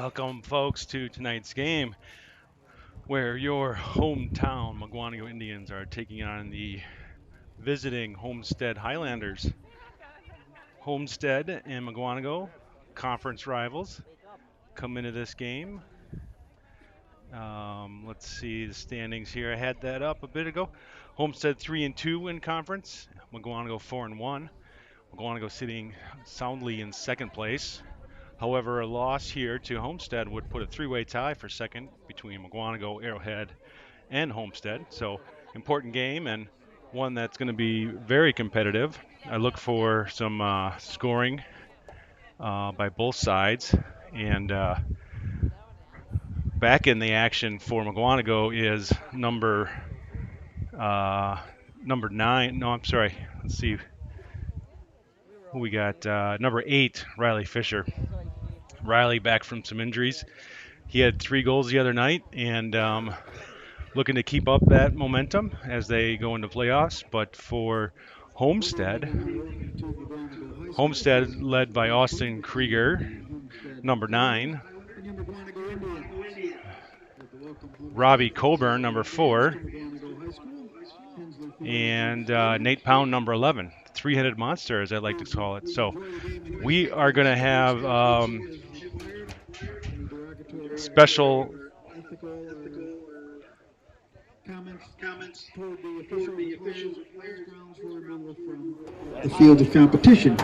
Welcome, folks, to tonight's game where your hometown Mukwonago Indians are taking on the visiting Homestead Highlanders. Homestead and Mukwonago, conference rivals, come into this game. Let's see the standings here. I had that up a bit ago. Homestead 3-2 in conference. Mukwonago 4-1. Mukwonago sitting soundly in second place. However, a loss here to Homestead would put a three-way tie for second between Mukwonago, Arrowhead, and Homestead. So important game and one that's going to be very competitive. I look for some scoring by both sides. And back in the action for Mukwonago is number 9. No, I'm sorry. Let's see who we got. Number 8, Riley Fisher. Riley back from some injuries. He had 3 goals the other night, and looking to keep up that momentum as they go into playoffs. But for Homestead, Homestead led by Austin Krieger, number 9. Robbie Coburn, number 4. And Nate Pound, number 11. Three-headed monster, as I like to call it. So we are going to have special comments toward the officials the field of competition.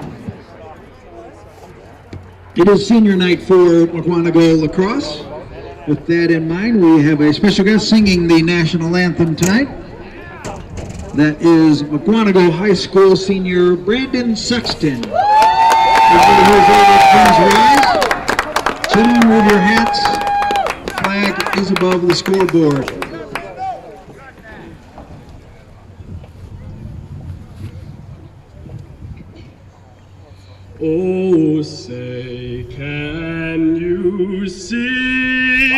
It is senior night for Mukwonago lacrosse. With that in mind, we have a special guest singing the national anthem tonight. That is Mukwonago High School senior Brandon Sexton. Everybody please rise. Salute with your hats. The flag is above the scoreboard. Oh, say, can you see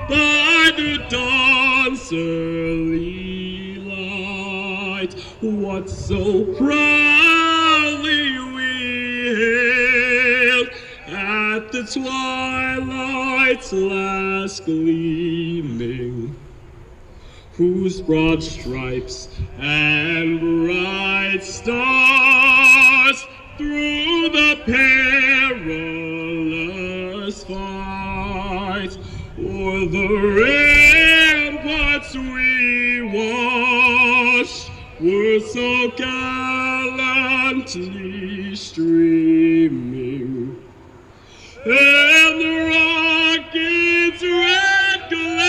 by the dawn's early light what so proudly we hailed at the twilight's last gleaming, whose broad stripes and bright stars through the perilous fight o'er the ramparts we watched were so gallantly streaming, and the rocket's red glare,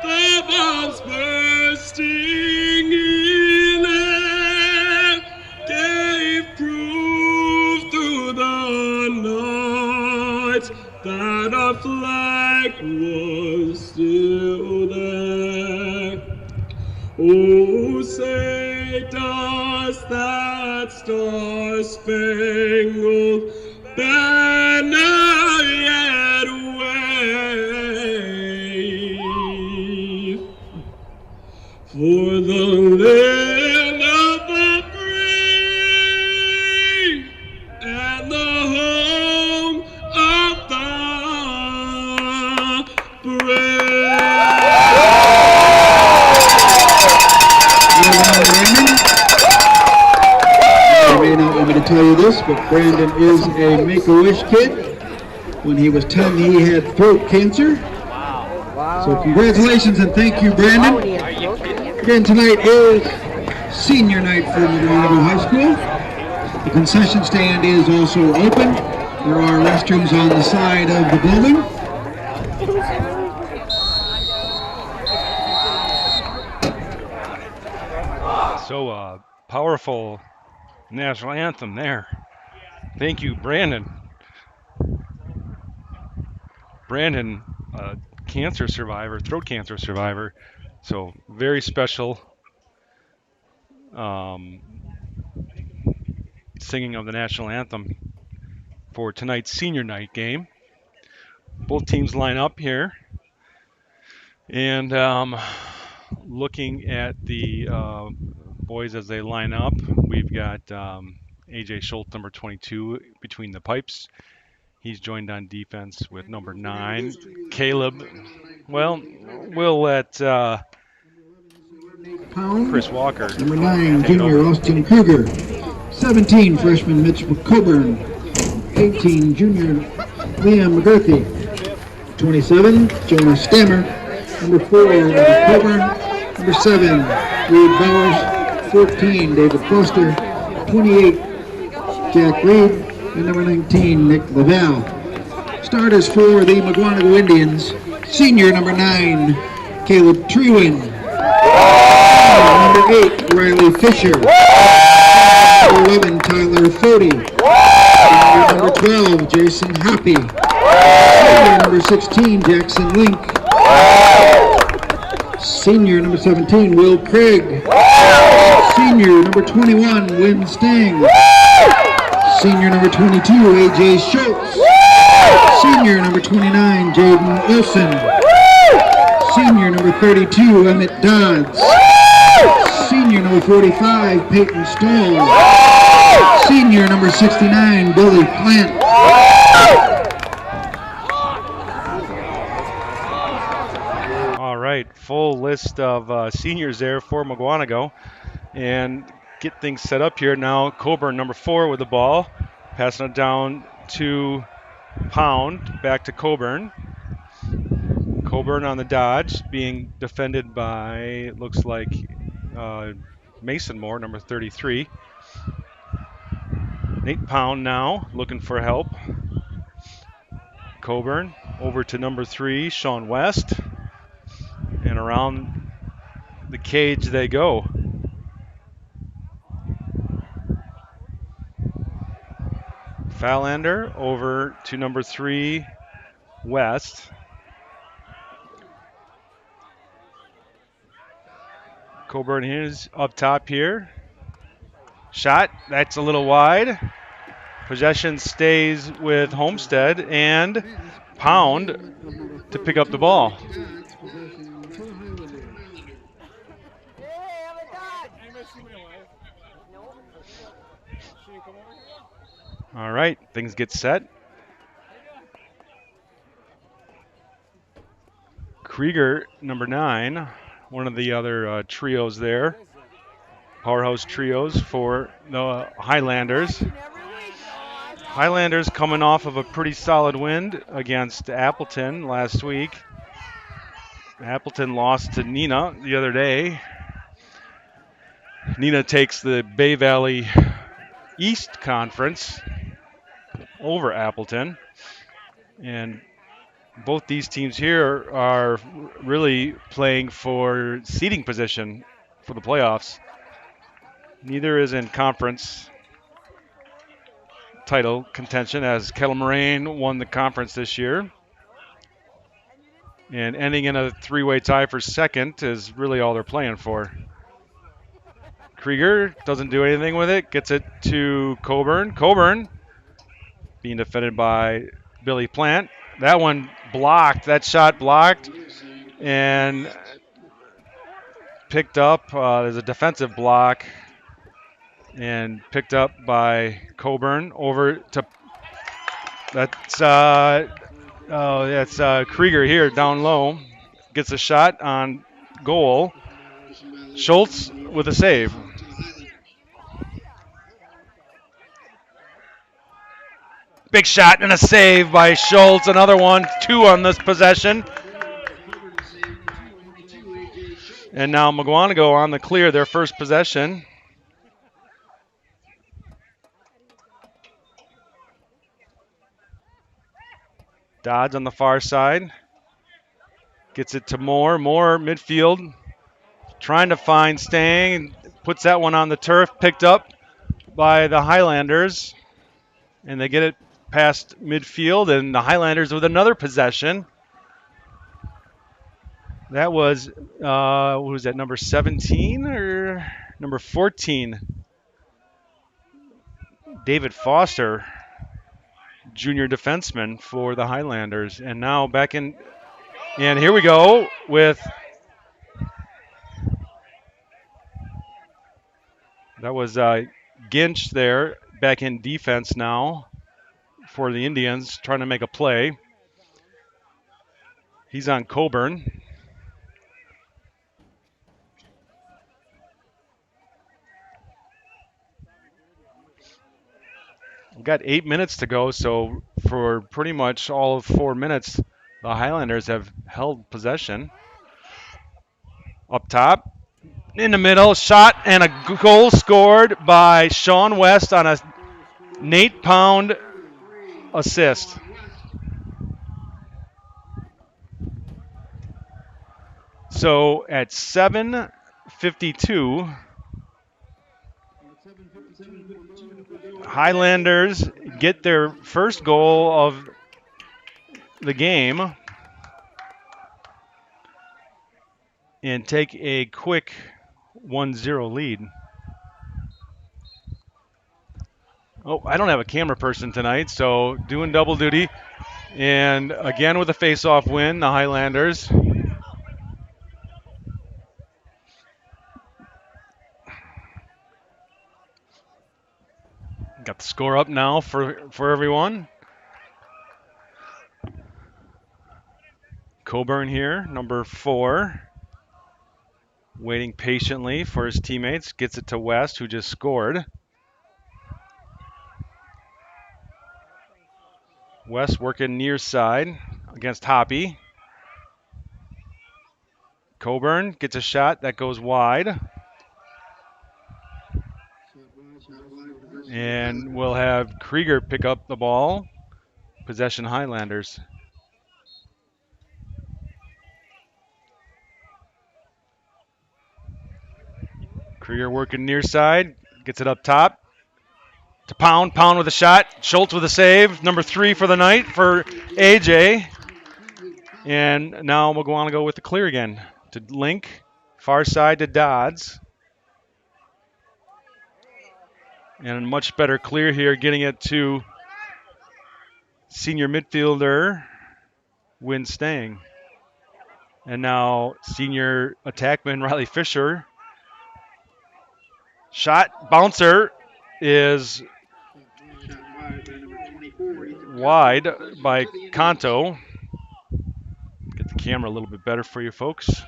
the bombs bursting in air, gave proof through the night that our flag was still there. Oh, say does that star-spangled banner yet wave for the land of the free and the home of the brave? You may not want me to tell you this, but Brandon is a Make-A-Wish kid. When he was 10, he had throat cancer. So congratulations and thank you, Brandon. Again, tonight is senior night for Mukwonago High School. The concession stand is also open. There are restrooms on the side of the building. So powerful national anthem there. Thank you, Brandon. Brandon, cancer survivor, throat cancer survivor. So very special singing of the national anthem for tonight's senior night game. Both teams line up here. And looking at the boys as they line up, we've got AJ Schultz, number 22, between the pipes. He's joined on defense with number 9, Caleb. Well, we'll let Chris Walker Number 9, take it junior over. Austin Kruger. 17, freshman Mitch McCoburn. 18, junior Liam McGurkey. 27, Jonah Stammer. Number 4, McCoburn. Number 7, Reed Bowers. 14, David Foster. 28, Jack Reed. And number 19, Nick Laval. Starters for the Mukwonago Indians. Senior number 9, Caleb Trewin. Number 8, Riley Fisher. Number 11, Tyler Fody. Number 12, Jason Hoppy. Senior number 16, Jackson Link. Senior number 17, Will Craig. Senior number 21, Win Stang. Senior number 22, AJ Schultz. Senior number 29, Jaden Olson. Senior number 32, Emmett Dodds. Senior number 45, Peyton Stoll. Senior number 69, Billy Plant. All right, full list of seniors there for Mukwonago. And get things set up here now. Coburn, number 4, with the ball. Passing it down to Pound. Back to Coburn. Coburn on the dodge, being defended by, looks like, Mason Moore, number 33. Nate Pound now looking for help. Coburn over to number 3, Sean West. And around the cage they go. Fallander over to number 3, West. Coburn is up top here. Shot, that's a little wide. Possession stays with Homestead and Pound to pick up the ball. All right, things get set. Krieger, number 9, one of the other trios there. Powerhouse trios for the Highlanders. Highlanders coming off of a pretty solid win against Appleton last week. Appleton lost to Neenah the other day. Neenah takes the Bay Valley East Conference over Appleton. And both these teams here are really playing for seeding position for the playoffs. Neither is in conference title contention, as Kettle Moraine won the conference this year. And ending in a 3-way tie for second is really all they're playing for. Krieger doesn't do anything with it, gets it to Coburn. Coburn being defended by Billy Plant. That one blocked, that shot blocked and picked up. There's a defensive block and picked up by Coburn over to, that's Krieger here down low. Gets a shot on goal. Schultz with a save. Big shot and a save by Schultz. Another one, 2 on this possession. And now Mukwonago on the clear, their first possession. Dodds on the far side. Gets it to Moore. Moore midfield. Trying to find Stang. Puts that one on the turf. Picked up by the Highlanders. And they get it past midfield. And the Highlanders with another possession. That was, what was that, number 17 or number 14? David Foster, junior defenseman for the Highlanders. And now back in, and here we go with, that was Ginch there, back in defense now for the Indians, trying to make a play. He's on Coburn. We've got 8 minutes to go, so for pretty much all of 4 minutes, the Highlanders have held possession. Up top, in the middle, shot and a goal scored by Sean West on a Nate Pound assist. So at 7:52, Highlanders get their first goal of the game and take a quick 1-0 lead. Oh, I don't have a camera person tonight, so doing double duty. And again with a face-off win, the Highlanders. Got the score up now for everyone. Coburn here, number 4, waiting patiently for his teammates. Gets it to West, who just scored. West working near side against Hoppy. Coburn gets a shot that goes wide. And we'll have Krieger pick up the ball. Possession Highlanders. Krieger working near side. Gets it up top. To Pound. Pound with a shot. Schultz with a save. Number 3 for the night for AJ. And now we'll go on and go with the clear again. To Link. Far side to Dodds. And a much better clear here, getting it to senior midfielder Win Stang. And now senior attackman Riley Fisher. Shot bouncer is wide by Kanto. Get the camera a little bit better for you folks.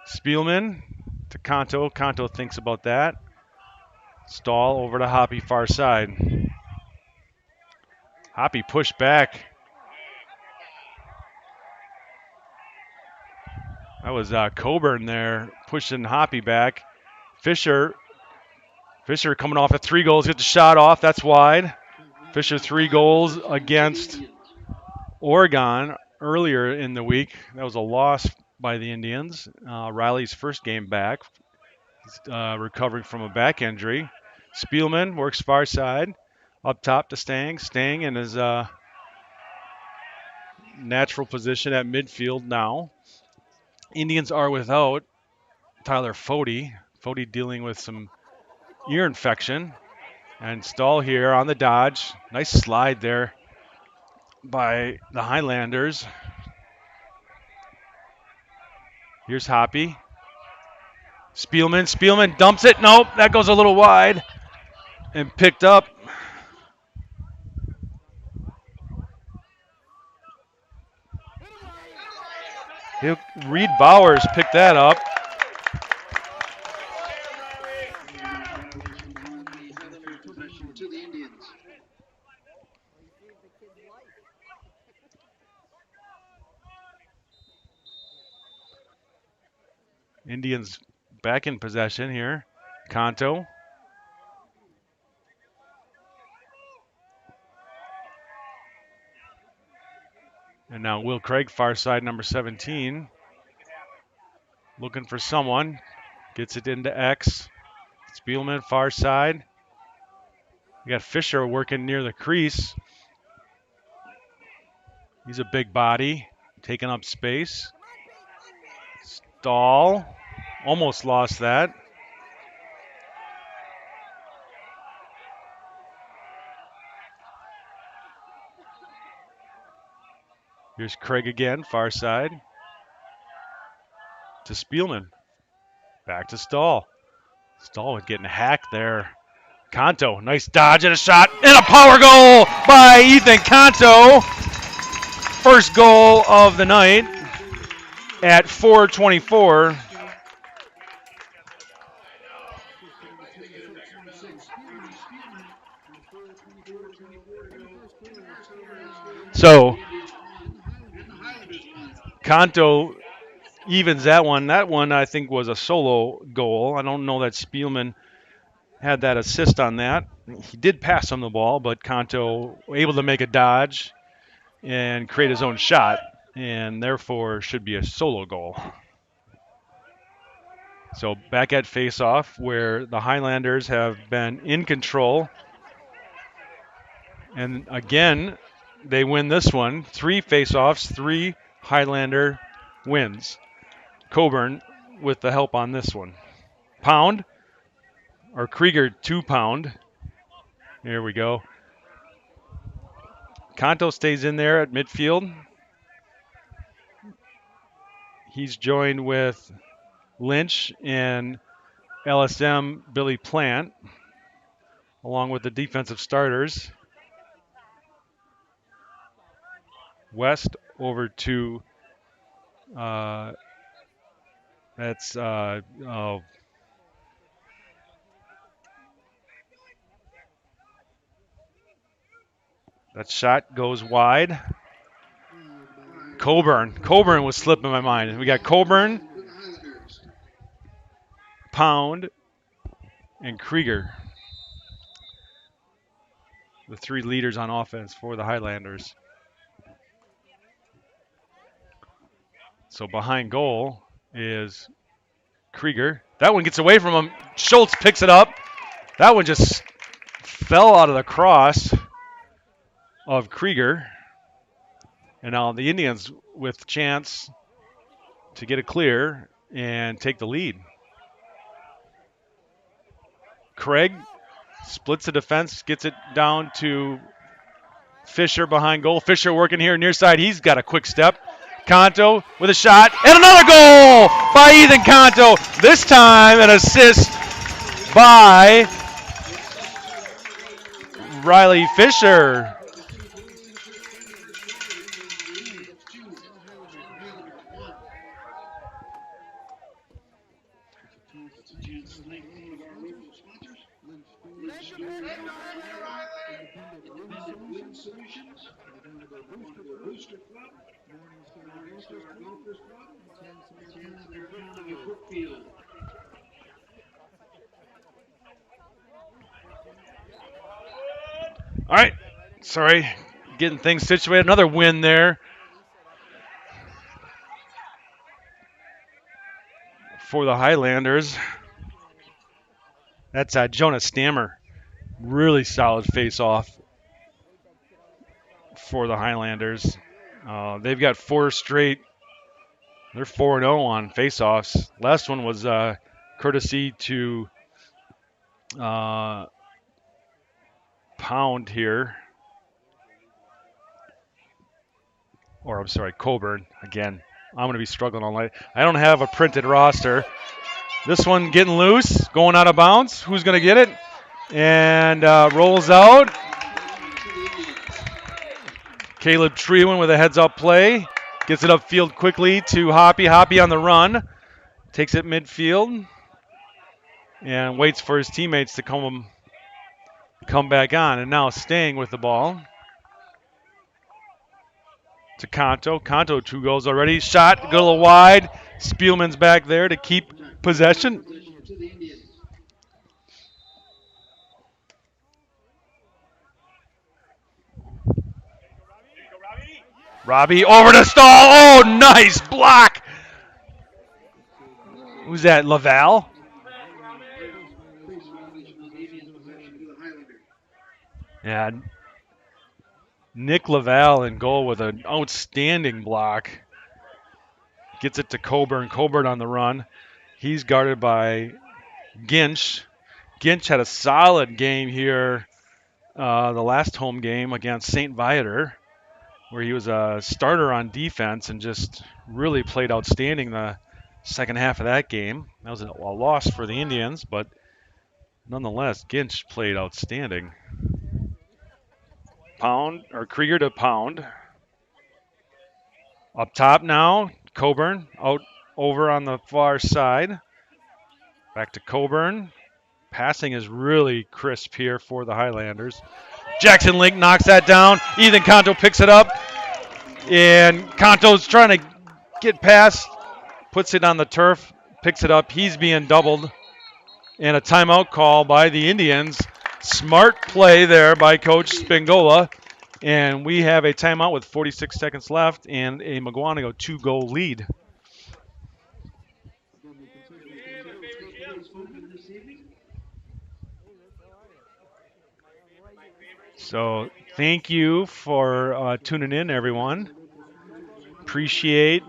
Spielman to Kanto. Kanto thinks about that. Stahl over to Hoppy, far side. Hoppy pushed back. That was Coburn there pushing Hoppy back. Fisher coming off at 3 goals, get the shot off. That's wide. Fisher 3 goals against Oregon earlier in the week. That was a loss by the Indians. Riley's first game back. He's recovering from a back injury. Spielman works far side. Up top to Stang. Stang in his natural position at midfield now. Indians are without Tyler Fody. Fody dealing with some ear infection. And Stahl here on the dodge. Nice slide there by the Highlanders. Here's Hoppy. Spielman dumps it. Nope, that goes a little wide. And picked up. Reed Bowers picked that up. Indians back in possession here. Kanto. And now Will Craig, far side, number 17. Looking for someone. Gets it into X. Spielman, far side. We got Fisher working near the crease. He's a big body, taking up space. Stahl. Almost lost that. Here's Craig again, far side. To Spielman. Back to Stahl. Stallwood getting hacked there. Kanto, nice dodge and a shot, and a power goal by Ethan Kanto. First goal of the night at 4:24. So Kanto evens that one. That one, I think, was a solo goal. I don't know that Spielman had that assist on that. He did pass on the ball, but Kanto able to make a dodge and create his own shot, and therefore should be a solo goal. So back at face-off, where the Highlanders have been in control. And again, they win this one. 3 face-offs, 3 Highlander wins. Coburn with the help on this one. Pound, or Krieger 2 pound. Here we go. Kanto stays in there at midfield. He's joined with Lynch and LSM Billy Plant, along with the defensive starters. West over to that's that shot goes wide. Coburn was slipping my mind. We got Coburn, Pound, and Krieger, the 3 leaders on offense for the Highlanders. So behind goal is Krieger. That one gets away from him. Schultz picks it up. That one just fell out of the cross of Krieger. And now the Indians with chance to get it clear and take the lead. Craig splits the defense, gets it down to Fisher behind goal. Fisher working here near side. He's got a quick step. Kanto with a shot, and another goal by Ethan Kanto. This time an assist by Riley Fisher. All right, sorry, getting things situated. Another win there for the Highlanders. That's Jonas Stammer. Really solid face-off for the Highlanders. They've got 4 straight. They're 4-0 on face-offs. Last one was courtesy to Pound here. Or, I'm sorry, Coburn. Again, I'm going to be struggling all night. I don't have a printed roster. This one getting loose, going out of bounds. Who's going to get it? And rolls out. Caleb Trewen with a heads-up play. Gets it upfield quickly to Hoppy. Hoppy on the run. Takes it midfield. And waits for his teammates to come back on. And now staying with the ball. To Kanto. Kanto 2 goals already. Shot, go a little wide. Spielman's back there to keep possession. Robbie over to Stahl. Oh, nice block. Who's that, Laval? Yeah. Nick Laval in goal with an outstanding block. Gets it to Coburn. Coburn on the run. He's guarded by Ginch. Ginch had a solid game here the last home game against St. Viator, where he was a starter on defense and just really played outstanding the second half of that game. That was a loss for the Indians, but nonetheless, Ginch played outstanding. Pound, or Krieger to Pound. Up top now, Coburn out over on the far side. Back to Coburn. Passing is really crisp here for the Highlanders. Jackson Link knocks that down. Ethan Conto picks it up. And Conto's trying to get past, puts it on the turf, picks it up. He's being doubled. And a timeout call by the Indians. Smart play there by Coach Spingola. And we have a timeout with 46 seconds left and a Mukwonago 2-goal lead. So thank you for tuning in, everyone. Appreciate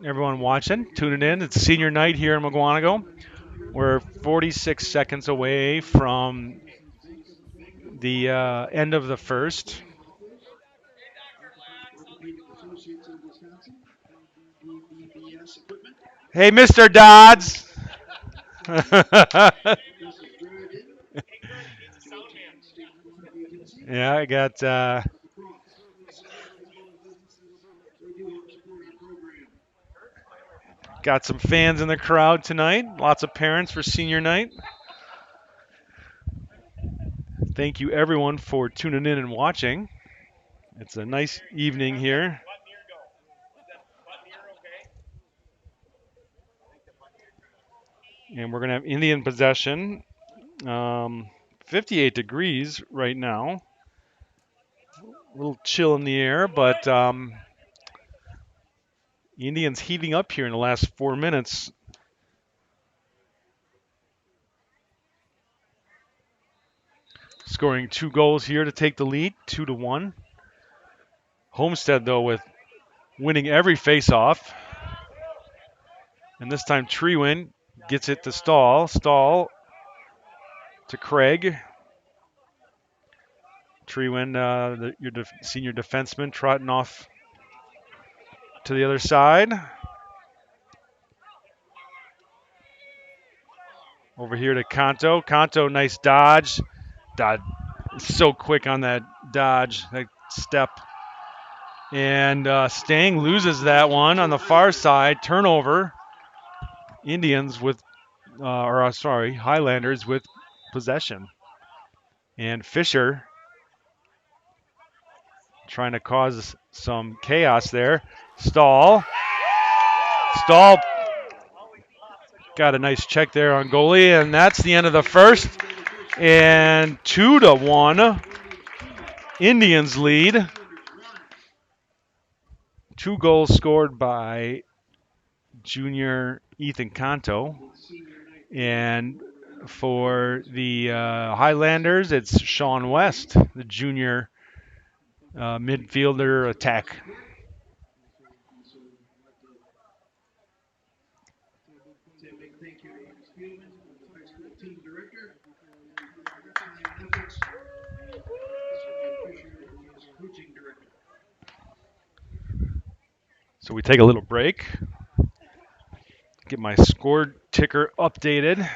everyone watching, tuning in. It's senior night here in Mukwonago. We're 46 seconds away from the end of the first. Hey, Mr. Dodds. Yeah, I got some fans in the crowd tonight. Lots of parents for senior night. Thank you, everyone, for tuning in and watching. It's a nice evening here. And we're going to have Indian possession. 58 degrees right now. A little chill in the air, but Indians heating up here in the last 4 minutes. Scoring 2 goals here to take the lead, 2-1. Homestead, though, with winning every face-off. And this time Treewin gets it to Stahl. Stahl to Craig. Treewin, your senior defenseman, trotting off to the other side. Over here to Conto. Conto, nice dodge. So quick on that dodge, that step. And Stang loses that one on the far side. Turnover. Indians with, Highlanders with possession. And Fisher trying to cause some chaos there. Stahl got a nice check there on goalie, and that's the end of the first. And 2-1. Indians lead. 2 goals scored by junior Ethan Conto. And for the Highlanders, it's Sean West, the junior midfielder attack. So we take a little break. Get my score ticker updated.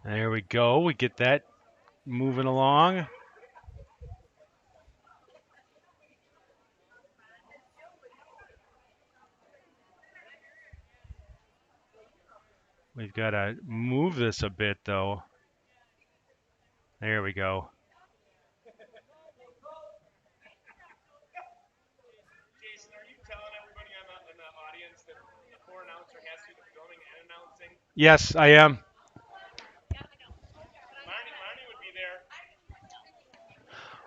There we go. We get that moving along. We've got to move this a bit, though. There we go. Jason, are you telling everybody in the audience that the co-announcer has to do the filming and announcing? Yes, I am. Monty would be there.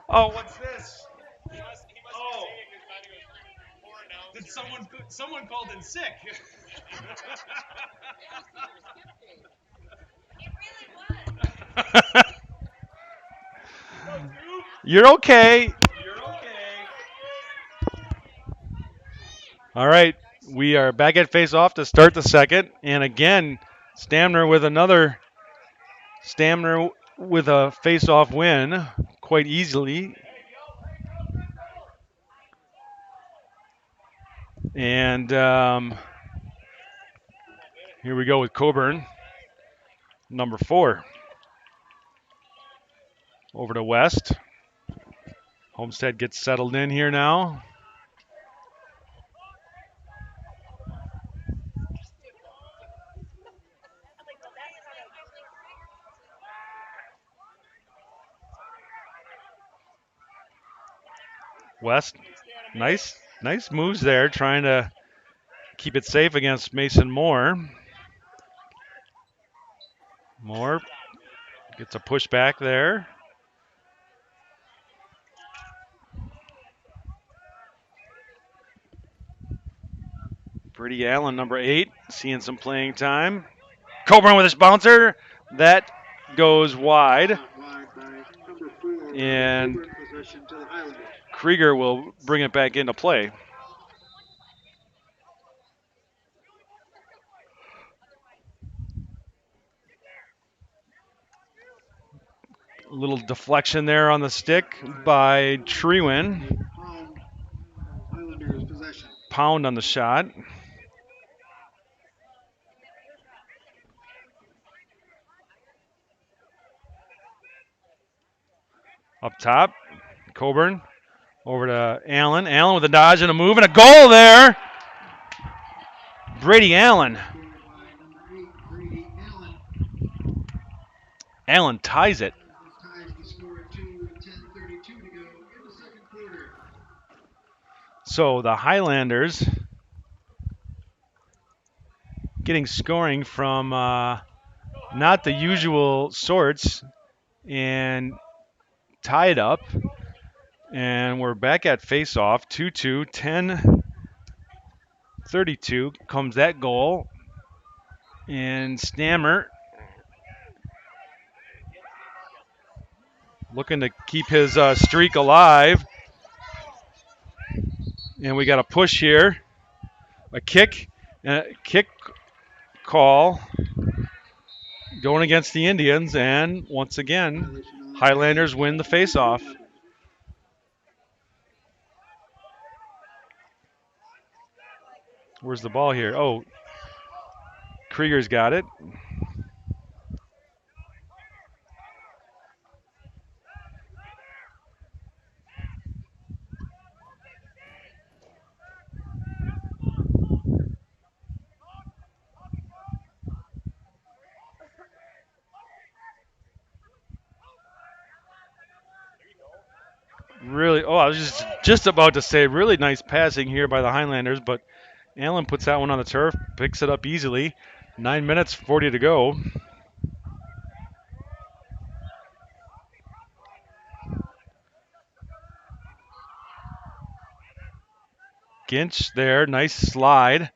Oh, what's this? He must be saying it because Monty was co-announcing. Did someone called in sick? It really was. You're okay. All right, we are back at face-off to start the second, and again, Stamner with a face-off win quite easily. And here we go with Coburn, number 4. Over to West. Homestead gets settled in here now. West, nice moves there, trying to keep it safe against Mason Moore. Moore gets a pushback there. Brady Allen, number 8, seeing some playing time. Coburn with his bouncer. That goes wide. And Krieger will bring it back into play. A little deflection there on the stick by Trewin. Pound on the shot. Up top, Coburn over to Allen. Allen with a dodge and a move and a goal there. Brady Allen. Allen ties it. So the Highlanders getting scoring from not the usual sorts and tie it up. And we're back at face-off, 2-2, 10-32 comes that goal. And Stammer looking to keep his streak alive. And we got a push here, a kick call going against the Indians. And once again, Highlanders win the face-off. Where's the ball here? Oh, Krieger's got it. Really, I was just about to say, really nice passing here by the Highlanders, but Allen puts that one on the turf, picks it up easily. 9 minutes, 40 to go. Ginch there, nice slide.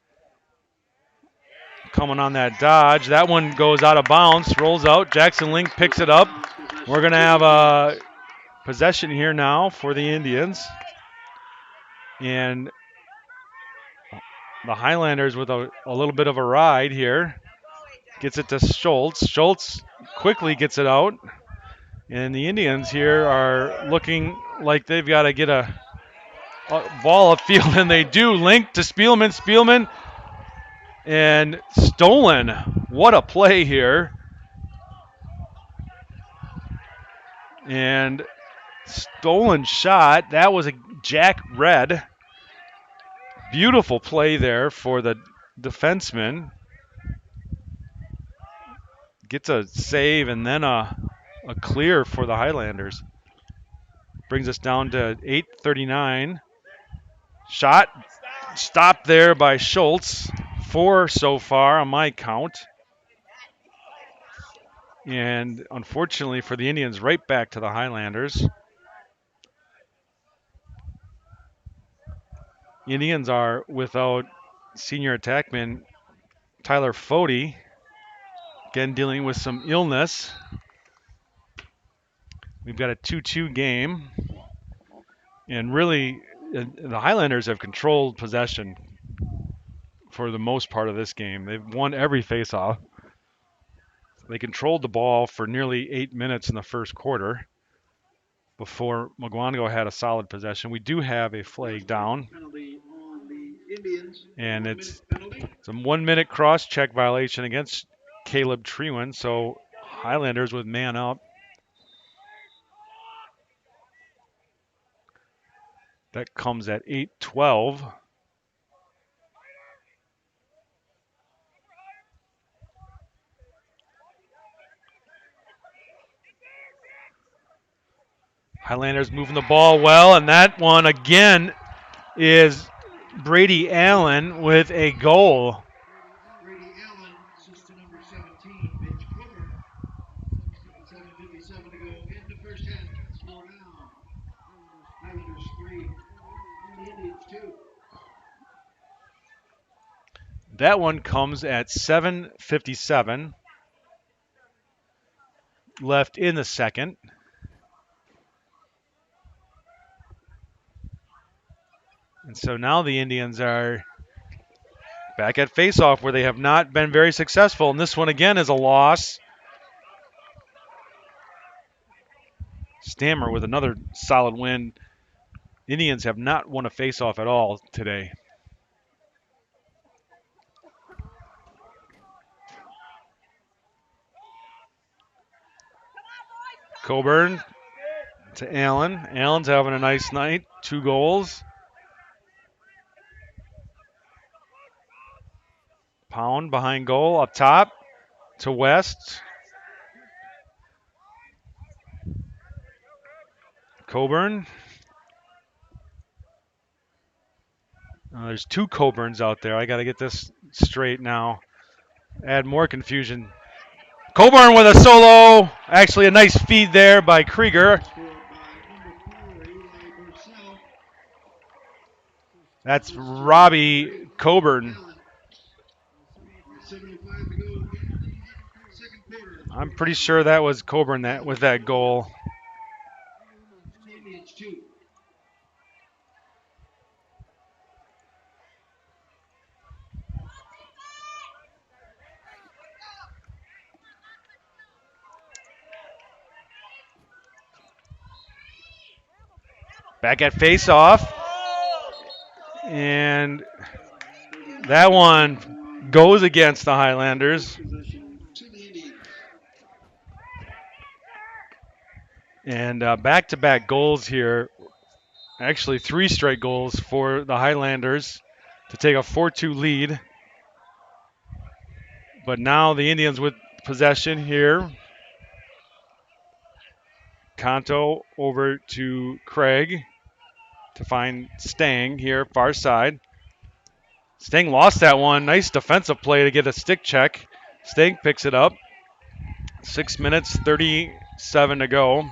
Coming on that dodge. That one goes out of bounds, rolls out. Jackson Link picks it up. We're going to have a possession here now for the Indians. And the Highlanders with a little bit of a ride here. Gets it to Schultz. Schultz quickly gets it out. And the Indians here are looking like they've got to get a ball upfield, and they do. Link to Spielman. Spielman and stolen. What a play here. And stolen shot. That was a Jack Red. Beautiful play there for the defenseman. Gets a save and then a clear for the Highlanders. Brings us down to 8:39. Shot stopped there by Schultz. 4 so far on my count. And unfortunately for the Indians, right back to the Highlanders. Indians are without senior attackman Tyler Fody, again dealing with some illness. We've got a 2-2 game. And really, the Highlanders have controlled possession for the most part of this game. They've won every faceoff. They controlled the ball for nearly 8 minutes in the first quarter before Mukwonago had a solid possession. We do have a flag down. And it's a 1 minute cross check violation against Caleb Trewin. So Highlanders with man up. That comes at 8:12. Highlanders moving the ball well, and that one again is Brady Allen with a goal. Brady Allen, assistant number 17, Mitch Cooper. 7:57 to go in the first half. Score now. Highlanders 3, and the Indians 2. That one comes at 7:57 left in the second. And so now the Indians are back at faceoff where they have not been very successful. And this one again is a loss. Stammer with another solid win. Indians have not won a faceoff at all today. Coburn to Allen. Allen's having a nice night. 2 goals. Pound behind goal up top to West. Coburn. There's 2 Coburns out there. I got to get this straight now. Add more confusion. Coburn with a solo. Actually, a nice feed there by Krieger. That's Robbie Coburn. I'm pretty sure that was Coburn that with that goal. Back at face-off. And that one goes against the Highlanders. And back-to-back goals here. Actually, 3 straight goals for the Highlanders to take a 4-2 lead. But now the Indians with possession here. Kanto over to Craig to find Stang here, far side. Stang lost that one. Nice defensive play to get a stick check. Stang picks it up. 6 minutes, 37 to go.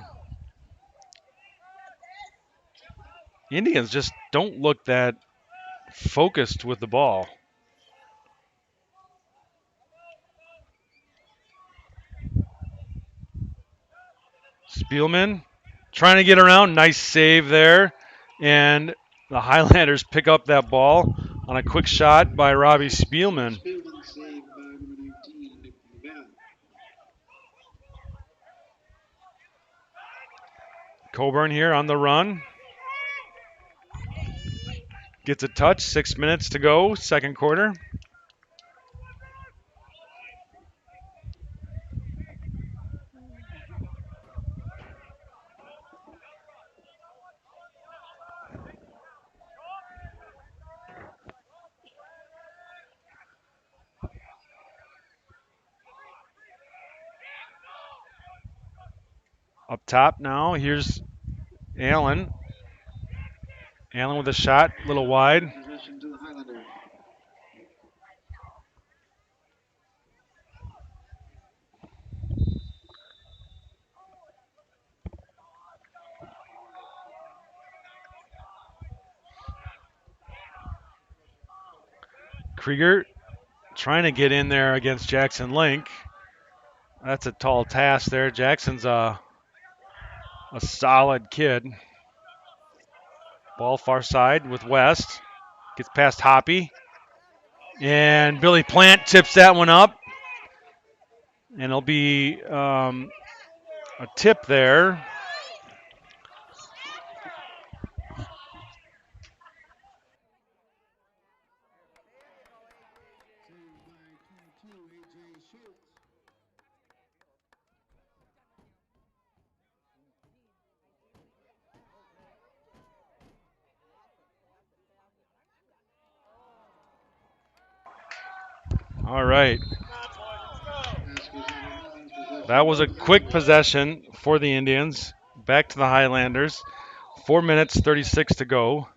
Indians just don't look that focused with the ball. Spielman trying to get around. Nice save there. And the Highlanders pick up that ball on a quick shot by Robbie Spielman. Coburn here on the run. Gets a touch. 6 minutes to go, second quarter. Up top now, here's Allen. Allen with a shot, a little wide. Krieger trying to get in there against Jackson Link. That's a tall task there. Jackson's A solid kid. Ball far side with West. Gets past Hoppy. And Billy Plant tips that one up. And it'll be a tip there. All right. That was a quick possession for the Indians. Back to the Highlanders. 4 minutes, 36 to go.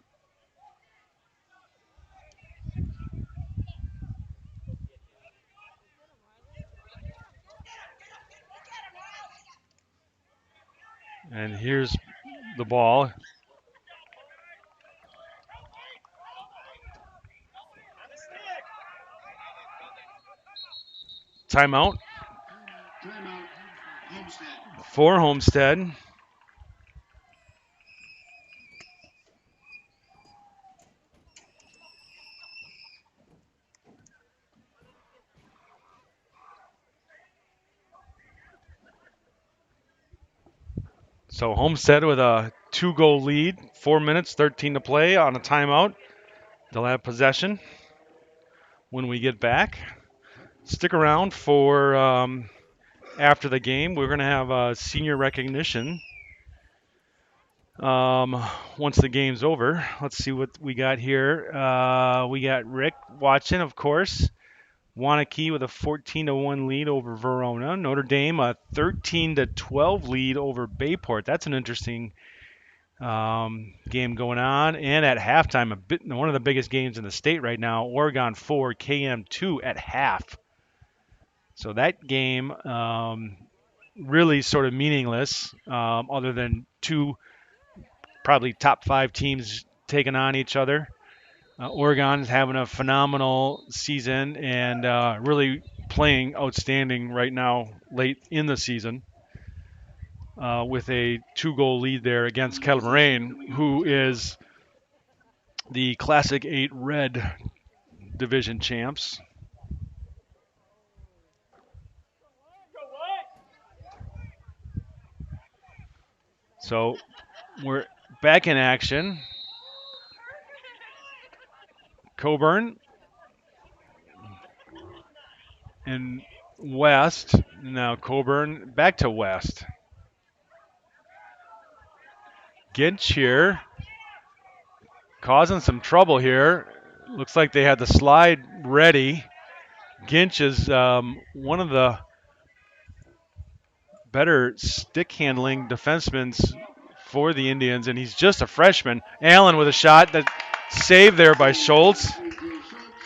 And here's the ball. Timeout for Homestead. So Homestead with a 2-goal lead, 4 minutes, 13 to play on a timeout. They'll have possession when we get back. Stick around for after the game. We're going to have a senior recognition once the game's over. Let's see what we got here. We got Rick watching, of course. Wanakee with a 14-1 lead over Verona. Notre Dame a 13-12 lead over Bayport. That's an interesting game going on. And at halftime, one of the biggest games in the state right now, Oregon 4, KM 2 at half. So that game really sort of meaningless, other than two probably top 5 teams taking on each other. Oregon is having a phenomenal season and really playing outstanding right now late in the season with a 2-goal lead there against Kettle Moraine, who is the Classic 8 Red Division champs. So we're back in action. Coburn and West. Now Coburn back to West. Ginch here causing some trouble here. Looks like they had the slide ready. Ginch is one of the better stick handling defensemen for the Indians, and he's just a freshman. Allen with a shot that saved there by Schultz.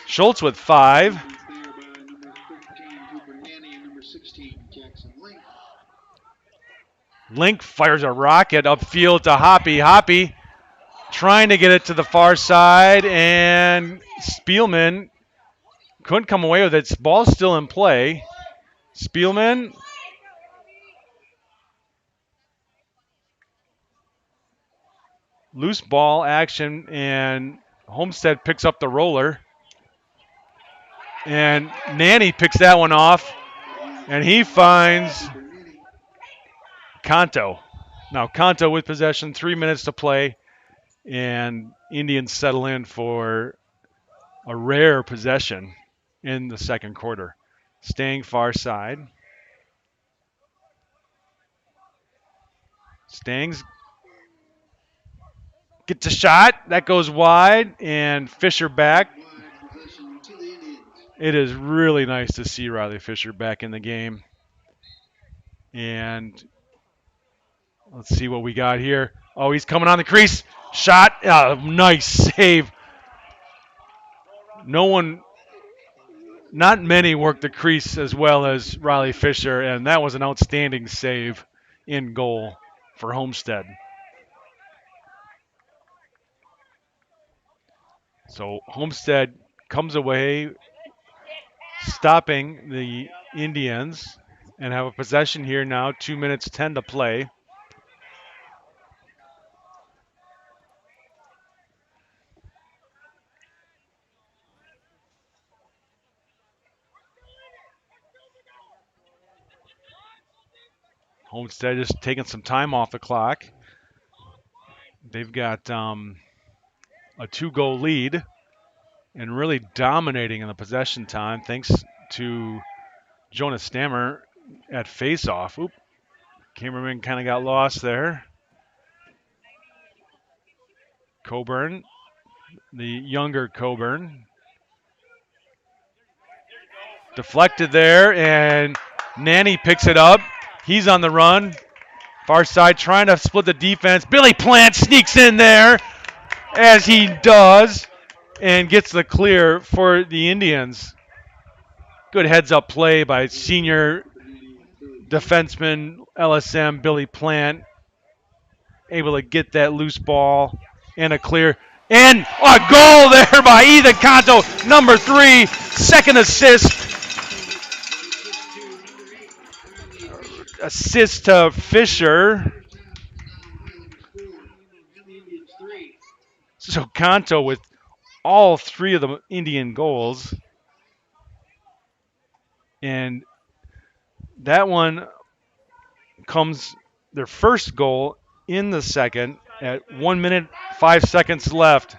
Schultz with 5. Link fires a rocket upfield to Hoppy. Hoppy trying to get it to the far side, and Spielman couldn't come away with it. Ball's still in play. Spielman loose ball action, and Homestead picks up the roller. And Nanny picks that one off, and he finds Kanto. Now Kanto with possession, 3 minutes to play, and Indians settle in for a rare possession in the second quarter. Staying far side. Stangs gets a shot. That goes wide, and Fisher back. It is really nice to see Riley Fisher back in the game. And let's see what we got here. Oh, he's coming on the crease. Shot. Nice save. Not many worked the crease as well as Riley Fisher, and that was an outstanding save in goal for Homestead. So Homestead comes away stopping the Indians and have a possession here now, 2 minutes 10 to play. Homestead just taking some time off the clock. They've got a 2-goal lead and really dominating in the possession time thanks to Jonas Stammer at faceoff. Oop, cameraman kind of got lost there. Coburn, the younger Coburn, deflected there, and Nanny picks it up. He's on the run. Far side trying to split the defense. Billy Plant sneaks in there, as he does, and gets the clear for the Indians. Good heads-up play by senior defenseman LSM Billy Plant. Able to get that loose ball and a clear. And a goal there by Ethan Canto, number 3, second assist to Fisher. So Canto with all 3 of the Indian goals. And that one comes their first goal in the second at 1 minute, 5 seconds left.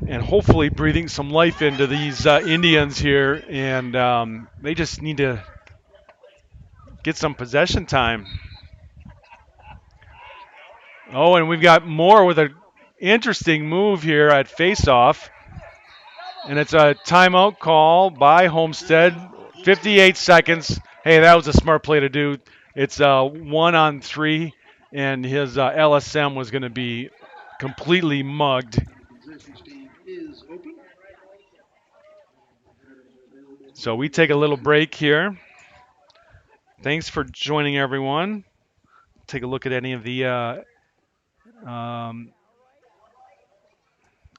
And hopefully breathing some life into these Indians here. And they just need to get some possession time. Oh, and we've got more with an interesting move here at faceoff. And it's a timeout call by Homestead. 58 seconds. Hey, that was a smart play to do. It's 1-on-3, and his LSM was going to be completely mugged. So we take a little break here. Thanks for joining, everyone. Take a look at any of the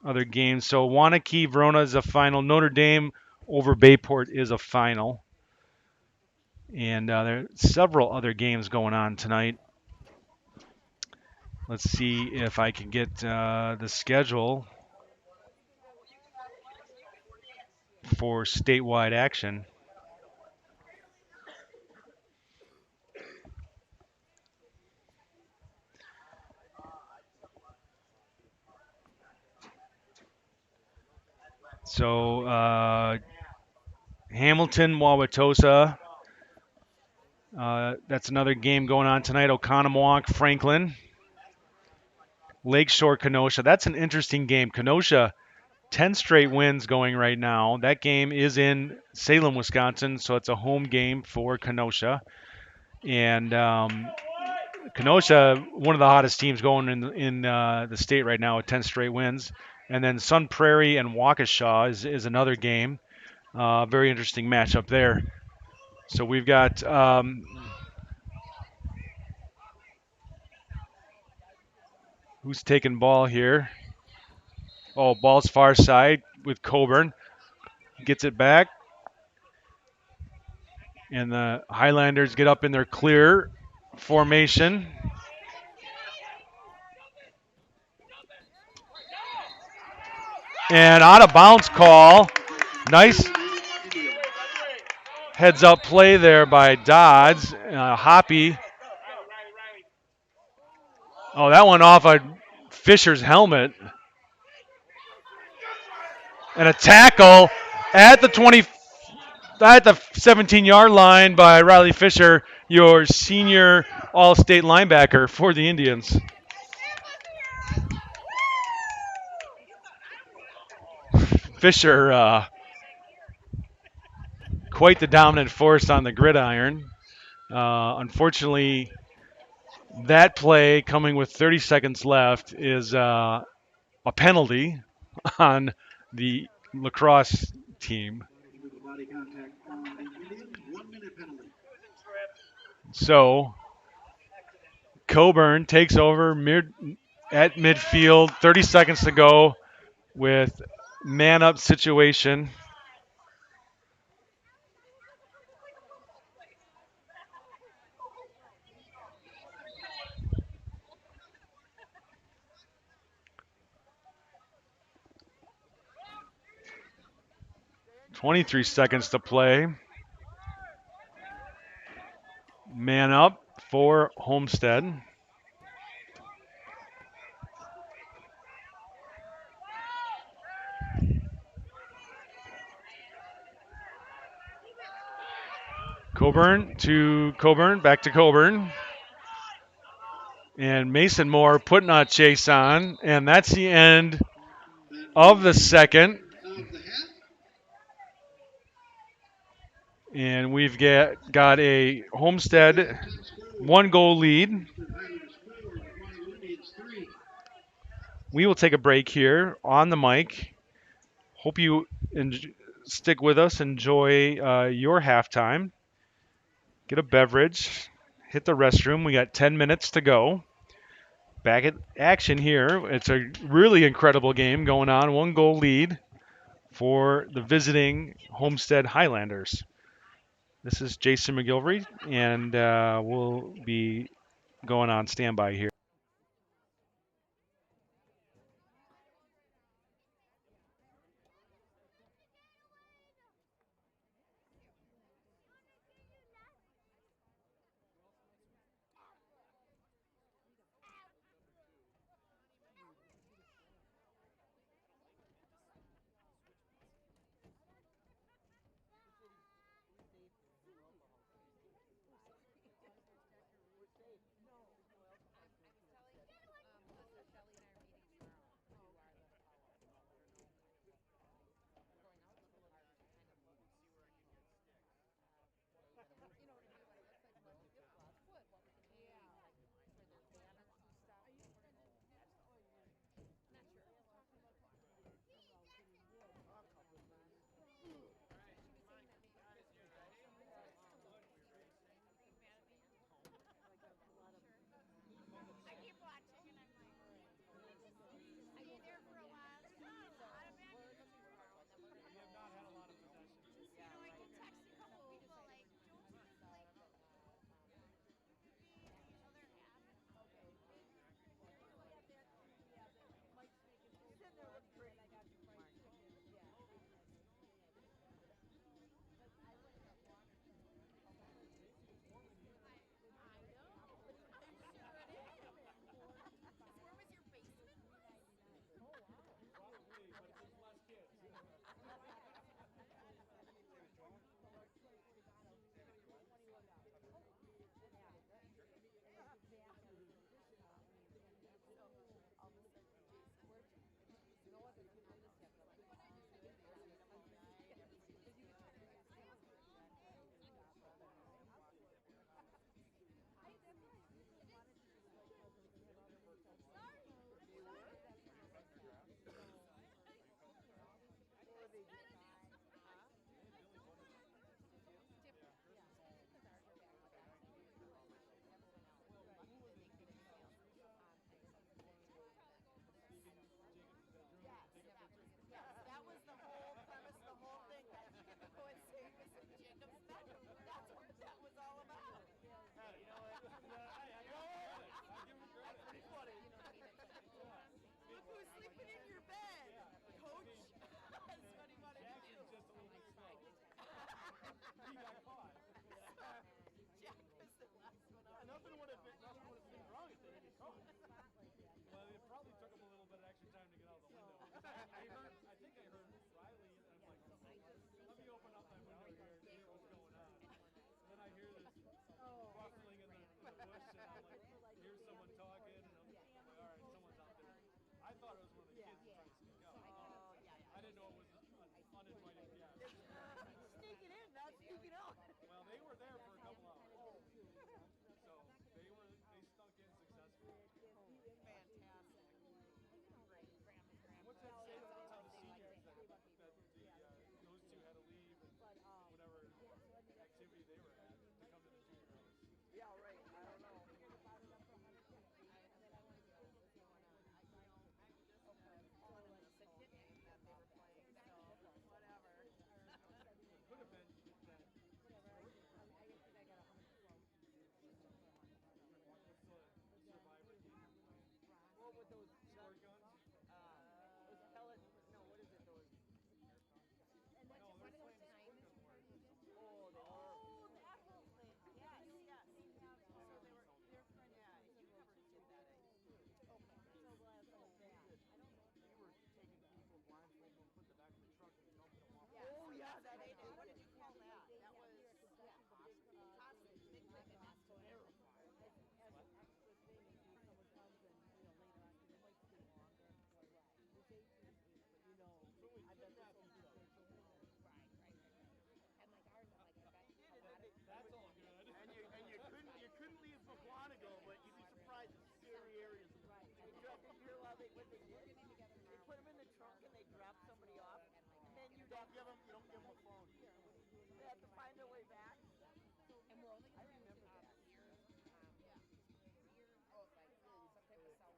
other games. So Wanakee, Verona is a final. Notre Dame over Bayport is a final. And there are several other games going on tonight. Let's see if I can get the schedule for statewide action. So Hamilton, Wauwatosa. That's another game going on tonight. Oconomowoc, Franklin. Lakeshore, Kenosha. That's an interesting game. Kenosha, 10 straight wins going right now. That game is in Salem, Wisconsin, so it's a home game for Kenosha. And Kenosha, one of the hottest teams going in the state right now with 10 straight wins. And then Sun Prairie and Waukesha is another game. Very interesting matchup there. So we've got who's taking ball here? Oh, ball's far side with Coburn. Gets it back. And the Highlanders get up in their clear formation. And out of bounds call. Nice heads up play there by Dodds. Hoppy. Oh, that one off of Fisher's helmet. And a tackle at the 17-yard line by Riley Fisher, your senior all-state linebacker for the Indians. Fisher, quite the dominant force on the gridiron. Unfortunately, that play coming with 30 seconds left is a penalty on the lacrosse team. So Coburn takes over at midfield, 30 seconds to go with man-up situation. .23 seconds to play. Man up for Homestead. Coburn to Coburn, back to Coburn. And Mason Moore putting a chase on. And that's the end of the second. And we've got a Homestead 1-goal lead. We will take a break here on the mic. Hope you stick with us. Enjoy your halftime. Get a beverage. Hit the restroom. We got 10 minutes to go. Back at action here. It's a really incredible game going on. 1-goal lead for the visiting Homestead Highlanders. This is Jason McGilvery, and we'll be going on standby here. They put them in the trunk and they drop somebody off, and then you don't give them a phone. They have to find their way back. And we're only I gonna have remember that. beer, like some type of seltzer, water, soda, but we're not.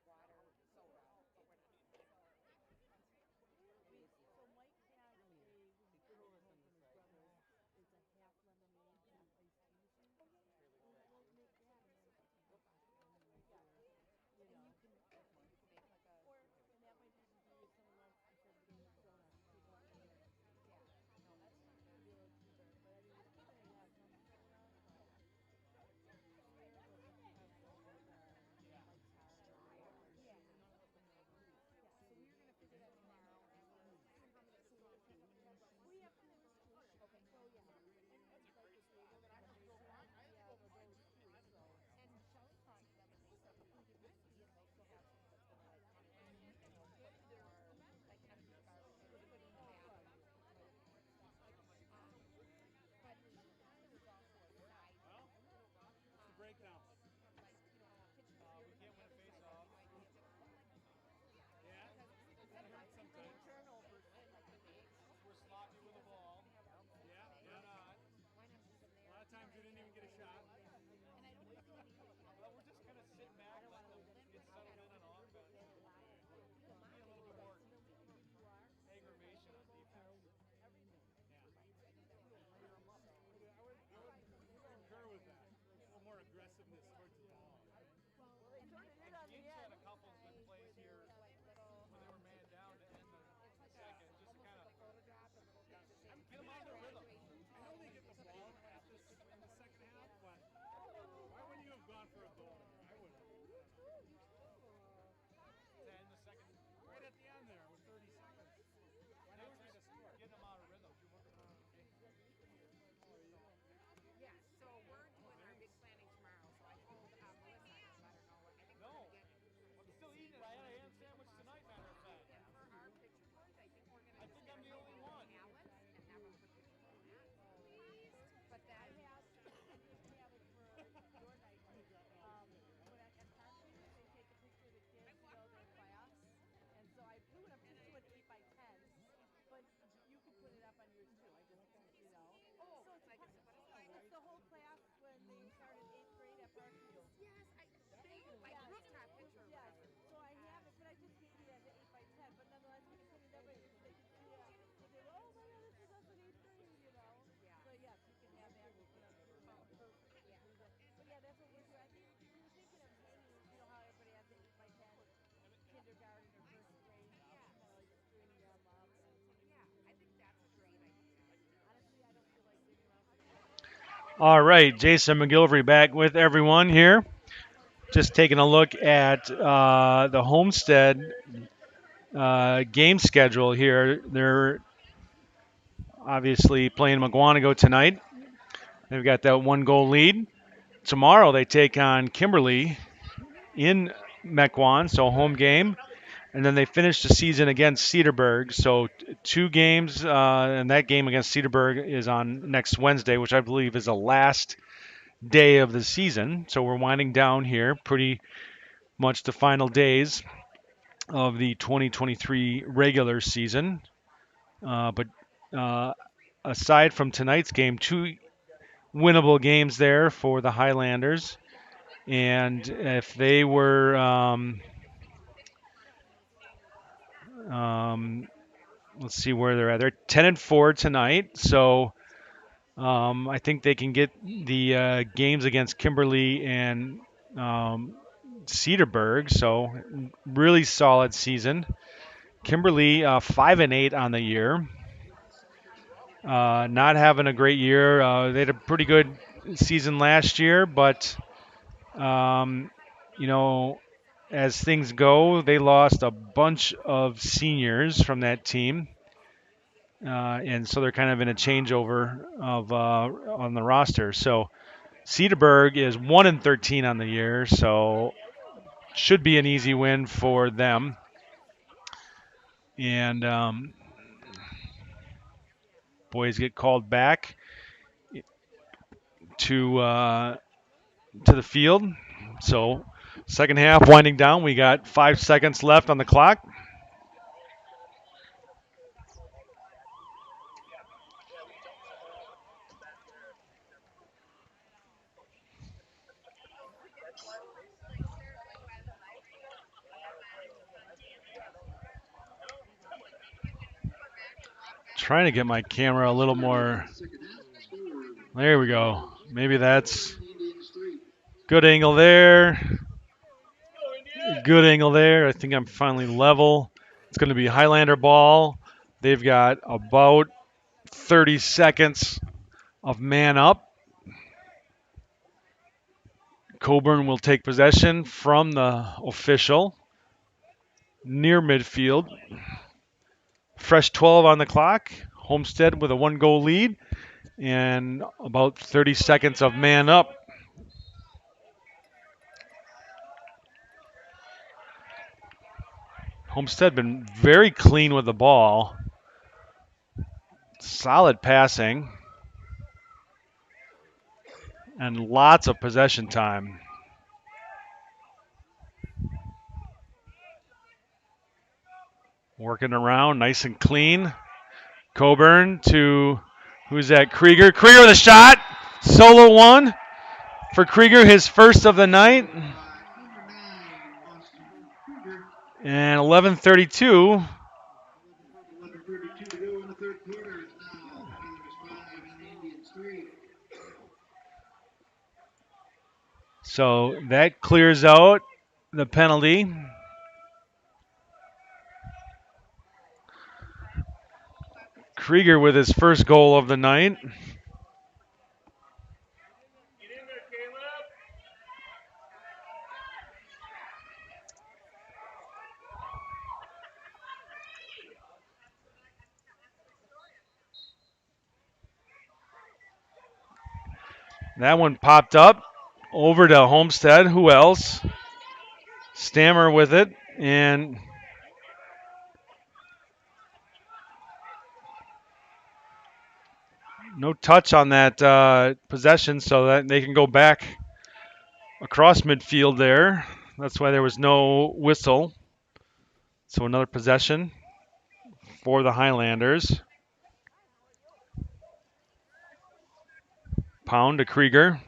So Mike has a when he drove home from his brother's is a half lemonade and iced tea machine. Oh yeah, We'll make that and then right there. You and know. you can make like a Or and that might even be if someone wants instead of getting donuts, take out later. yeah. No, that's fine. It'd be a little cheaper. But I mean we're still gonna have some going on, but beer we'll just have like Mike's Hard or whatever. Yeah. Yeah, so we were gonna figure that tomorrow and we're seeing how many schools we have 4 schools. Okay. So yeah. And like the tables and the masons, yeah, those too, so And Shelly talked to them, and they said you can give your fee, and they'll still have someone that's gonna like kind of do, put more like empty garbage and put it in the bathroom, like more stuff. But there's also a side, Well, what's the breakdown? like kitchen We materials can't on win the a other side. face-off. You might be able to Yeah, because that instead of hurts having sometimes. turnovers. like the bigs, We're sloppy with the ball. Yeah, why we're not. not leave them A there? lot of times we didn't even get a shot. And I don't think we need to, Well, we're just kind of sitting back, letting them get settled in on offense. Be a little bit more aggravation on defense. Yeah. I would concur with that. A little more aggressiveness towards the ball, right? Well, they turned it in on the Keats had end. a couple good plays here like little, when they were man down to end the it's like second, just to almost kind of like overdraft, a little bit to say get them on their rhythm. graduation. I know they get the ball at this in the second half, but why wouldn't you have gone for a goal there? I would have. To end the second, right at the end there with 30 seconds. Why not try to score? Getting them out of rhythm. Yeah, so we're doing our big planning tomorrow. So I told Melissa, I let her know. I think No, we're gonna get I'm still eating it. I had a ham sandwich tonight, matter of fact. and for our picture board. I think we're gonna I just think get I'm a the only couple one. tablets and have them put pictures on that. But then I didn't have it for your night. When at concert, they take a picture of the kids, you know, their class. And so we would have just do an 8 by 10, but you could put it up on yours too. I just, you know. oh, So it's like what is it? it's the whole class when they started 8th grade at Parkview. Yes, they like Yes. rooftop picture or Yes. whatever. So I have it, but I just can't do that as an 8 by 10. But nonetheless, we can put it up and they can see it. So they go, oh my God, this is us in 8th grade, you know. Yeah. So yes, you can have that and put on the Oh, perfect. yeah. But yeah, that's what we're doing. I think we were thinking of hanging, you know how everybody has the 8 by 10 kindergarten or first grade, Yeah. kind of like string them up. And Yeah, I think that's a great idea. honestly, I don't feel like digging around for All right, Jason McGilvery back with everyone here. Just taking a look at the Homestead game schedule here. They're obviously playing Mukwonago tonight. They've got that 1 goal lead. Tomorrow they take on Kimberly in Mequon, so home game. And then they finish the season against Cedarburg. So 2 games, and that game against Cedarburg is on next Wednesday, which I believe is the last day of the season. So we're winding down here, pretty much the final days of the 2023 regular season. But aside from tonight's game, 2 winnable games there for the Highlanders. And if they were let's see where they're at. They're 10-4 tonight, so I think they can get the games against Kimberly and Cedarburg. So really solid season. Kimberly 5-8 on the year. Not having a great year. They had a pretty good season last year, but um, you know, as things go, they lost a bunch of seniors from that team. And so they're kind of in a changeover of on the roster. So Cedarburg is 1-13 on the year, so should be an easy win for them. And boys get called back to the field. So Second half winding down. We got 5 seconds left on the clock. Trying to get my camera a little more. There we go. Maybe that's good angle there. Good angle there. I think I'm finally level. It's going to be Highlander ball. They've got about 30 seconds of man up. Coburn will take possession from the official near midfield. Fresh 12 on the clock. Homestead with a 1-goal lead and about 30 seconds of man up. Homestead been very clean with the ball. Solid passing. And lots of possession time. Working around nice and clean. Coburn to, who's that? Krieger. Krieger with a shot. Solo one for Krieger, his first of the night. And 11:32. So that clears out the penalty. Krieger with his first goal of the night. Get in there, Caleb. That one popped up over to Homestead. Who else? Stammer with it. And no touch on that possession, so that they can go back across midfield there. That's why there was no whistle. So another possession for the Highlanders. Pound to Krieger.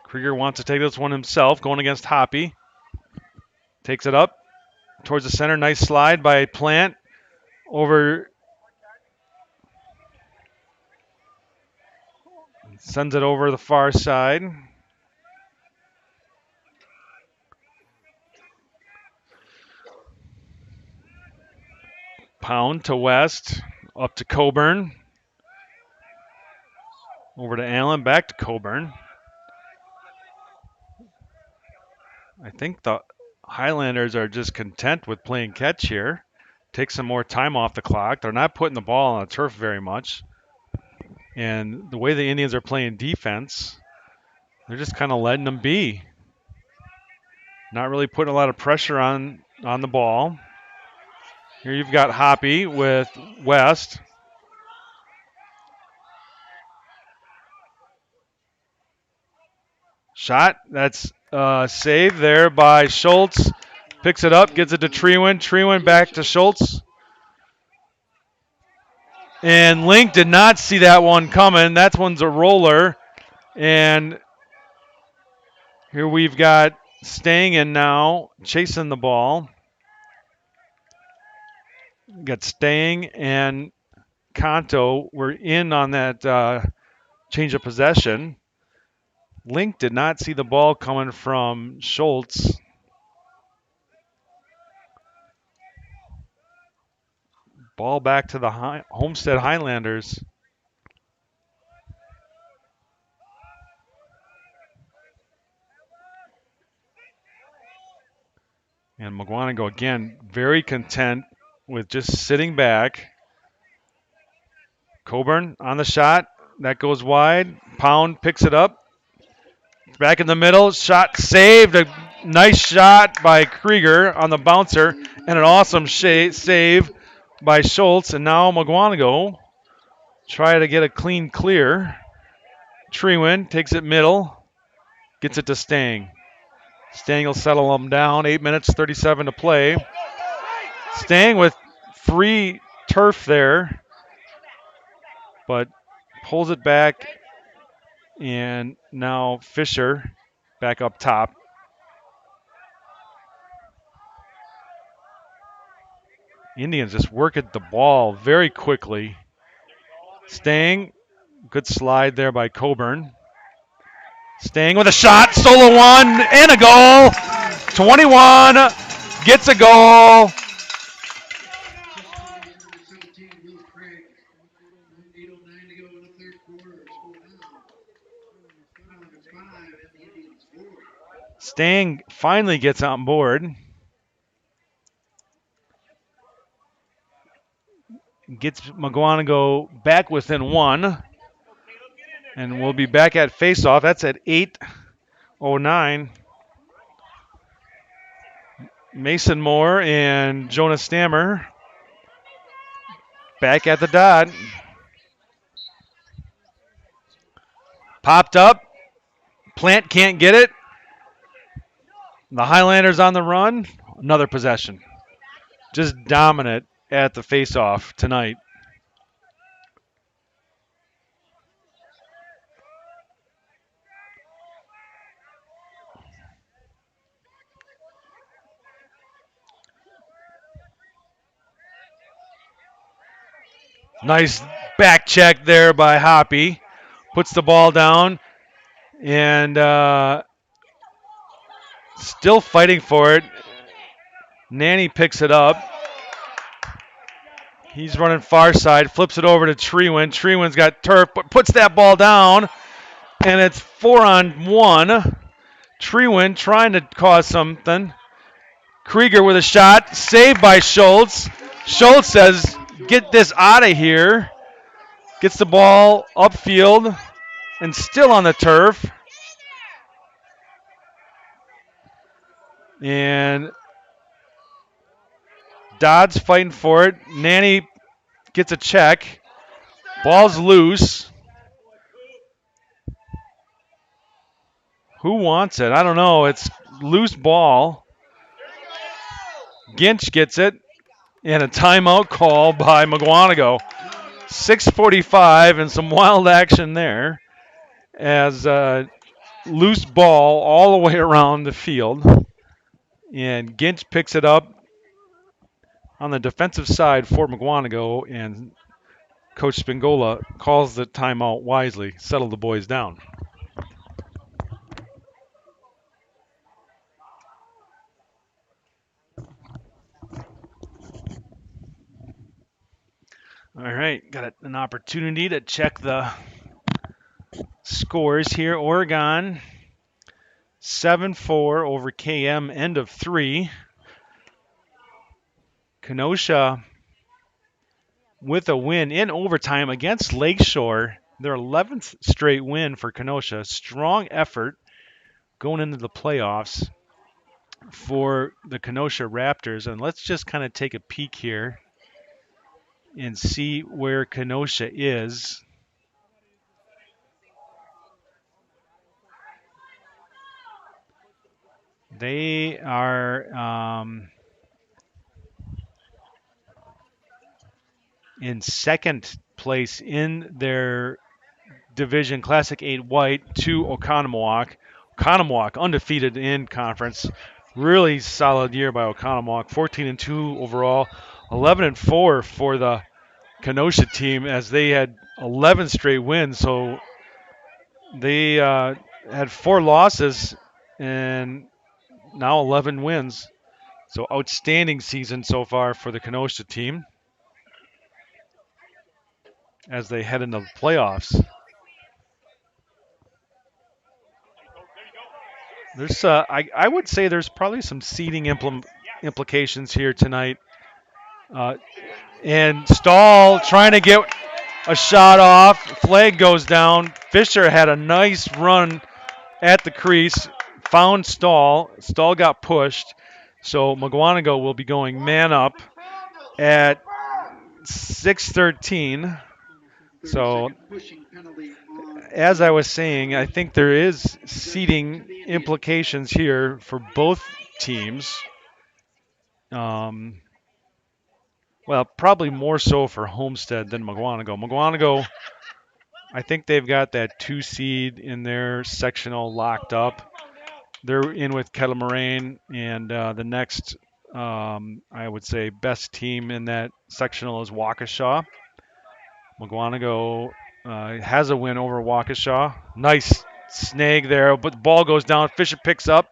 Krieger wants to take this one himself, going against Hoppy. Takes it up towards the center. Nice slide by Plant over. Sends it over the far side. Pound to West. Up to Coburn. Over to Allen. Back to Coburn. I think the Highlanders are just content with playing catch here. Take some more time off the clock. They're not putting the ball on the turf very much. And the way the Indians are playing defense, they're just kind of letting them be. Not really putting a lot of pressure on the ball. Here you've got Hoppy with West. Shot. That's saved there by Schultz. Picks it up, gets it to Trewin. Trewin back to Schultz. And Link did not see that one coming. That one's a roller. And here we've got Stangen now chasing the ball. Got Stang and Kanto were in on that change of possession. Link did not see the ball coming from Schultz. Ball back to the Homestead Highlanders. And Mukwonago again very content with just sitting back. Coburn on the shot. That goes wide. Pound picks it up. Back in the middle. Shot saved. A nice shot by Krieger on the bouncer. And an awesome save by Schultz. And now Mukwonago try to get a clean clear. Trewin takes it middle. Gets it to Stang. Stang will settle them down. 8 minutes, 37 to play. Stang with free turf there, but pulls it back, and now Fisher back up top. Indians just work at the ball very quickly. Stang, good slide there by Coburn. Stang with a shot, solo one, and a goal. 21 gets a goal. Stang finally gets on board. Gets Mukwonago back within one. And we'll be back at faceoff. That's at 8:09. Mason Moore and Jonas Stammer back at the dot. Popped up. Plant can't get it. The Highlanders on the run. Another possession. Just dominant at the faceoff tonight. Nice back check there by Hoppy. Puts the ball down and still fighting for it. Nanny picks it up. He's running far side, flips it over to Treewin. Treewin's got turf, but puts that ball down, and it's 4-on-1. Treewin trying to cause something. Krieger with a shot, saved by Schultz. Schultz says, "Get this out of here." Gets the ball upfield and still on the turf. And Dodd's fighting for it. Nanny gets a check. Ball's loose. Who wants it? I don't know. It's loose ball. Ginch gets it. And a timeout call by Mukwonago. 6:45 and some wild action there as loose ball all the way around the field. And Ginch picks it up on the defensive side for Mukwonago, and Coach Spingola calls the timeout wisely, settle the boys down. All right, got an opportunity to check the scores here. Oregon 7-4 over KM, end of 3. Kenosha with a win in overtime against Lakeshore. Their 11th straight win for Kenosha. Strong effort going into the playoffs for the Kenosha Raptors. And let's just kind of take a peek here and see where Kenosha is. They are in second place in their division, Classic 8 White, to Oconomowoc. Oconomowoc undefeated in conference. Really solid year by Oconomowoc. 14-2 overall, 11-4 for the Kenosha team as they had 11 straight wins. So they had 4 losses and now 11 wins. So outstanding season so far for the Kenosha team as they head into the playoffs. There's, I would say there's probably some seeding implications here tonight. And Stahl trying to get a shot off. Flag goes down. Fisher had a nice run at the crease. Found Stahl. Stahl got pushed. So Mukwonago will be going man up at 6:13. So as I was saying, I think there is seeding implications here for both teams. Um, well, probably more so for Homestead than Mukwonago. Mukwonago, I think they've got that 2 seed in their sectional locked up. They're in with Kettle Moraine, and the next, I would say, best team in that sectional is Waukesha. Mukwonago has a win over Waukesha. Nice snag there, but the ball goes down. Fisher picks up.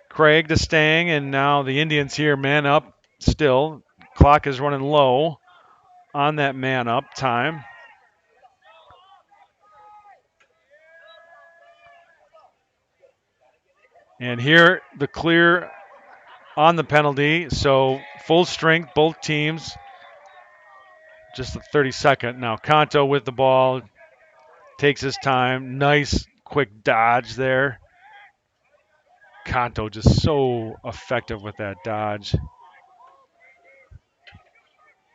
Craig to Stang, and now the Indians here man up still. Clock is running low on that man up time. And here the clear on the penalty. So full strength, both teams. Just the 32nd. Now Kanto with the ball. Takes his time. Nice quick dodge there. Kanto just so effective with that dodge.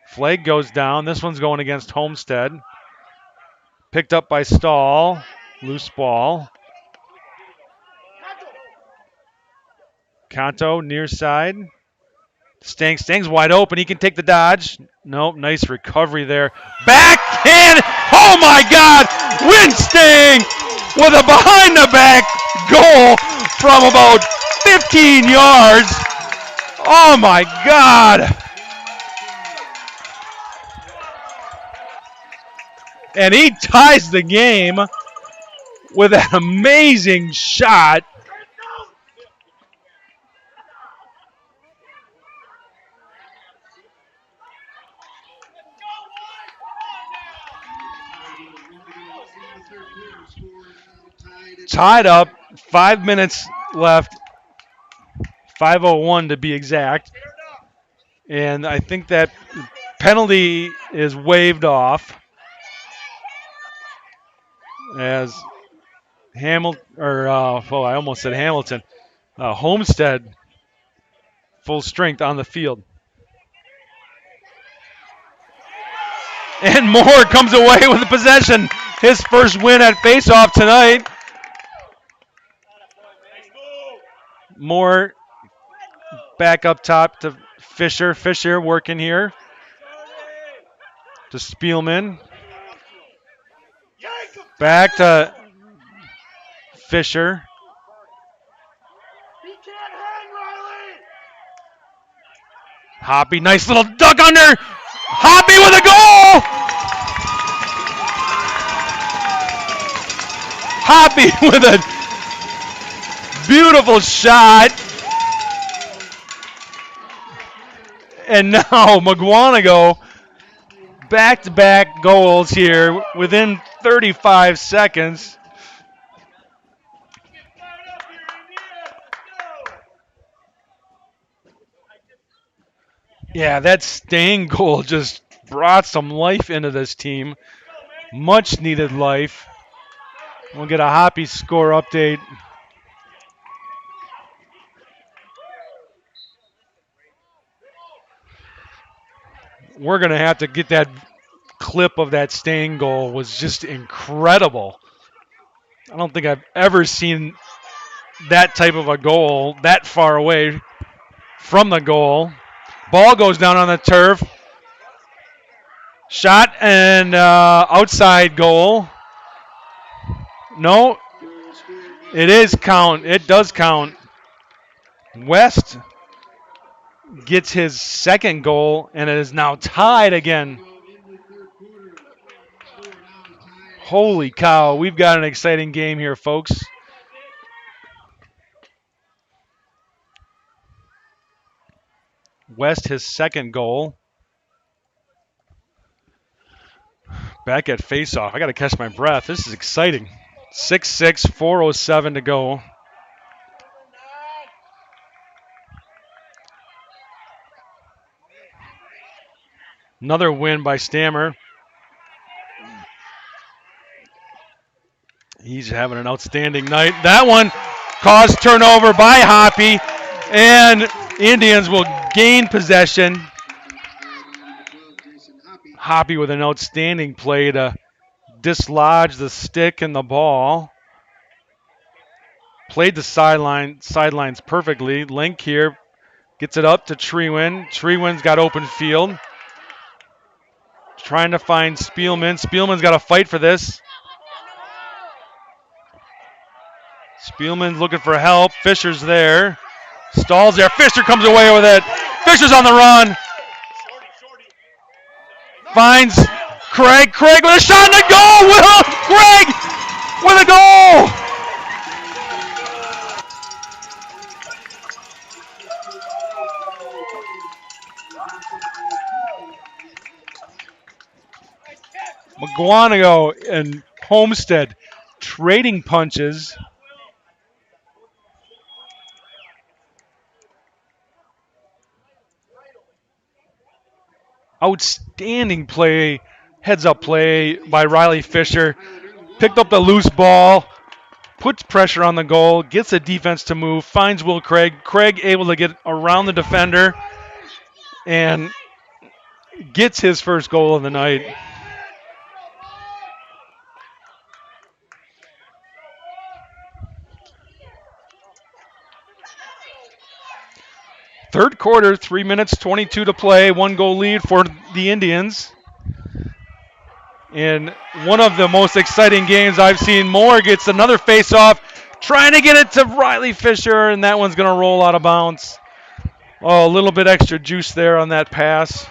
Flag goes down. This one's going against Homestead. Picked up by Stahl. Loose ball. Kanto near side. Stang's wide open. He can take the dodge. Nope, nice recovery there. Backhand. Oh my God! Win Stang with a behind the back goal from about 15 yards. Oh my God! And he ties the game with an amazing shot. Tied up, 5 minutes left, 5:01 to be exact. And I think that penalty is waived off as Hamilton, well, I almost said Hamilton, Homestead, full strength on the field. And Moore comes away with the possession. His first win at faceoff tonight. Moore back up top to Fisher. Fisher working here to Spielman. Back to Fisher. Hoppy, nice little duck under. Hoppy with a goal. Hoppy with a beautiful shot. And now Mukwonago back-to-back goals here within 35 seconds. Yeah, that Stang goal just brought some life into this team. Much needed life. We'll get a Hoppy score update. We're going to have to get that clip of that Stang goal. Was just incredible. I don't think I've ever seen that type of a goal that far away from the goal. Ball goes down on the turf. Shot and outside goal. No, it is count. It does count. West gets his second goal, and it is now tied again. Holy cow, we've got an exciting game here, folks. West his second goal. Back at faceoff. I got to catch my breath. This is exciting. 6-6, 4:07 to go. Another win by Stammer. He's having an outstanding night. That one caused turnover by Hoppy, and Indians will gain possession. Hoppy with an outstanding play to dislodged the stick and the ball. Played the sidelines perfectly. Link here gets it up to Treewin. Treewin's got open field. Trying to find Spielman. Spielman's got to fight for this. Spielman's looking for help. Fisher's there. Stalls there. Fisher comes away with it. Fisher's on the run. Finds Craig. Craig with a shot and a goal. Will Craig with a goal. Mukwonago and Homestead trading punches. Outstanding play, heads up play by Riley Fisher. Picked up the loose ball, puts pressure on the goal, gets the defense to move, finds Will Craig. Craig able to get around the defender and gets his first goal of the night. Third quarter, 3 minutes, 22 to play, 1-goal lead for the Indians. In one of the most exciting games I've seen, Moore gets another face-off, trying to get it to Riley Fisher, and that one's going to roll out of bounds. Oh, a little bit extra juice there on that pass.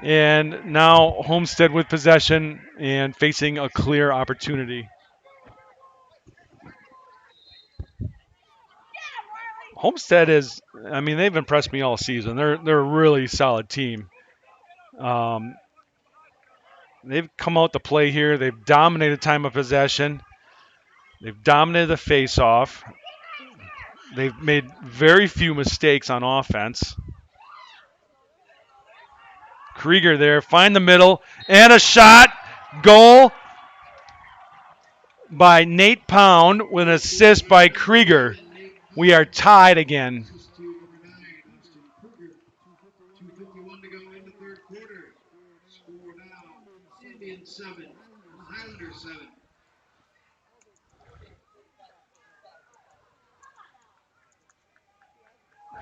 And now Homestead with possession and facing a clear opportunity. Homestead is, I mean, they've impressed me all season. They're a really solid team. They've come out to play here. They've dominated time of possession. They've dominated the face-off. They've made very few mistakes on offense. Krieger there, find the middle, and a shot. Goal by Nate Pound with an assist by Krieger. We are tied again. 2:51 to go in the third quarter. Score now, Indians 7, Highlanders 7.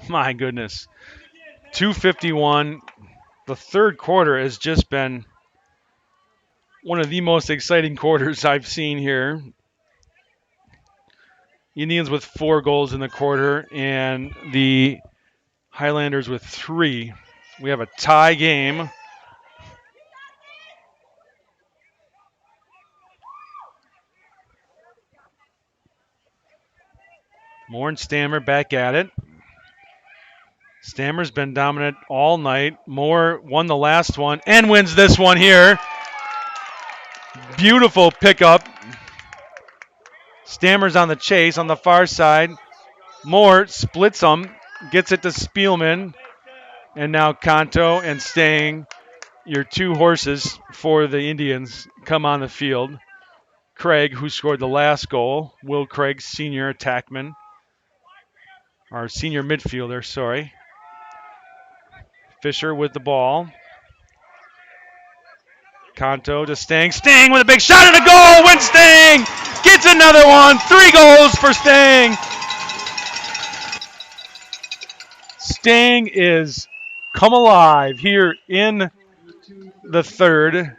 My goodness. 2:51. The third quarter has just been one of the most exciting quarters I've seen here. Indians with 4 goals in the quarter and the Highlanders with 3. We have a tie game. Moore and Stammer back at it. Stammer's been dominant all night. Moore won the last one and wins this one here. Beautiful pickup. Stammer's on the chase on the far side. Moore splits them, gets it to Spielman. And now Kanto and Stang, your 2 horses for the Indians, come on the field. Craig, who scored the last goal. Will Craig, senior attackman. Our senior midfielder, sorry. Fisher with the ball. Kanto to Stang. Stang with a big shot and a goal. Wins Stang. Gets another one. 3 goals for Stang. Stang is come alive here in the third.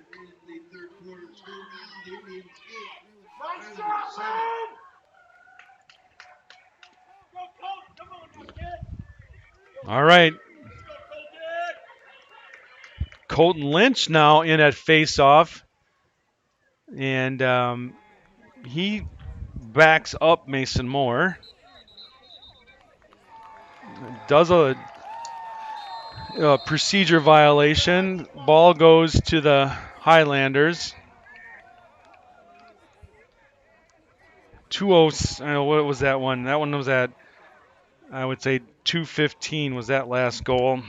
All right. Colton Lynch now in at face-off. And he backs up Mason Moore. Does a procedure violation. Ball goes to the Highlanders. 2-0. What was that one? That one was at, I would say, 2:15 was that last goal.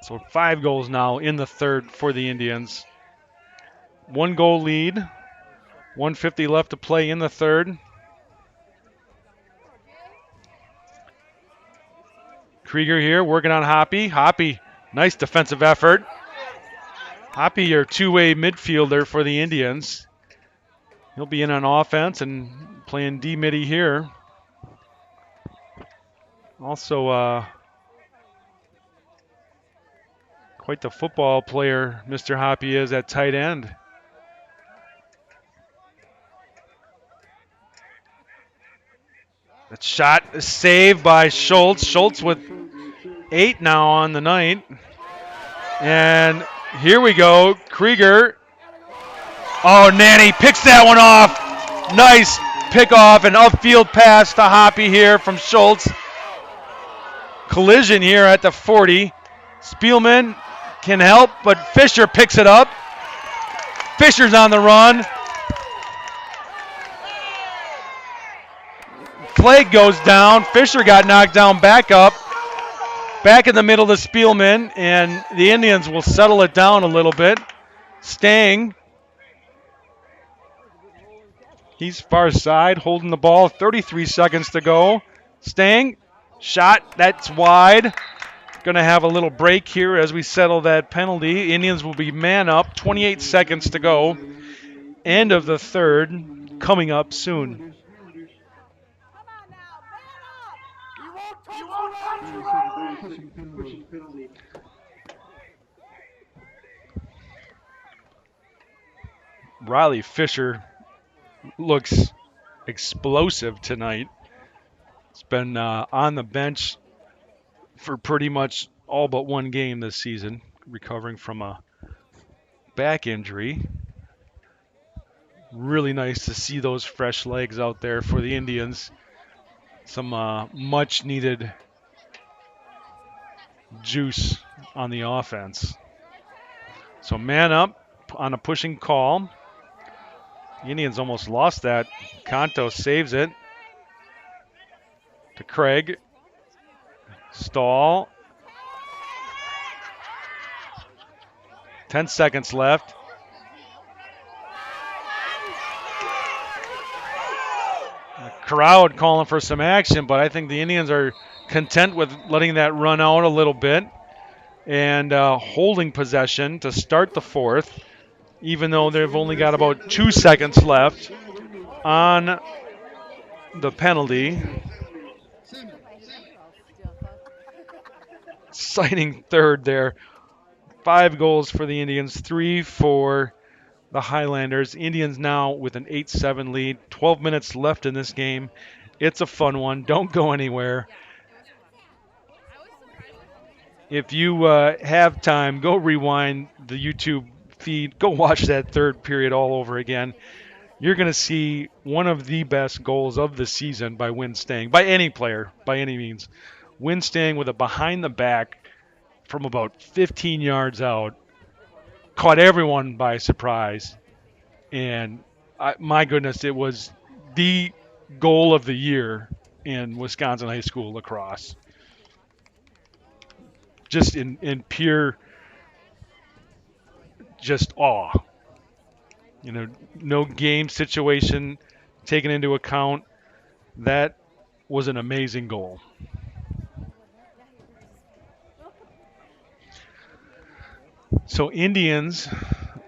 So 5 goals now in the third for the Indians. 1-goal lead. 1:50 left to play in the third. Krieger here working on Hoppy. Hoppy, nice defensive effort. Hoppy, your two-way midfielder for the Indians. He'll be in on offense and playing D-midi here. Also, quite the football player Mr. Hoppy is at tight end. That shot is saved by Schultz. Schultz with 8 now on the night. And here we go. Krieger. Oh, Nanny picks that one off. Nice pickoff and upfield pass to Hoppy here from Schultz. Collision here at the 40. Spielman can help, but Fisher picks it up. Fisher's on the run. Flag goes down. Fisher got knocked down back up. Back in the middle to Spielman, and the Indians will settle it down a little bit. Stang. He's far side, holding the ball. 33 seconds to go. Stang. Shot. That's wide. Going to have a little break here as we settle that penalty. Indians will be man up. 28 seconds to go. End of the third coming up soon. Riley Fisher looks explosive tonight. He's been on the bench for pretty much all but one game this season, recovering from a back injury. Really nice to see those fresh legs out there for the Indians. Some much needed juice on the offense. So man up on a pushing call. The Indians almost lost that. Kanto saves it to Craig. Stall. 10 seconds left. The crowd calling for some action, but I think the Indians are content with letting that run out a little bit and holding possession to start the fourth, even though they've only got about 2 seconds left on the penalty. Citing third there. 5 goals for the Indians, 3 for the Highlanders. Indians now with an 8-7 lead. 12 minutes left in this game. It's a fun one. Don't go anywhere. If you have time, go rewind the YouTube feed. Go watch that third period all over again. You're going to see one of the best goals of the season by Win Stang, by any player, by any means. Win Stang with a behind the back from about 15 yards out. Caught everyone by surprise. And my goodness, it was the goal of the year in Wisconsin high school lacrosse. Just in pure, just awe. You know, no game situation taken into account. That was an amazing goal. So Indians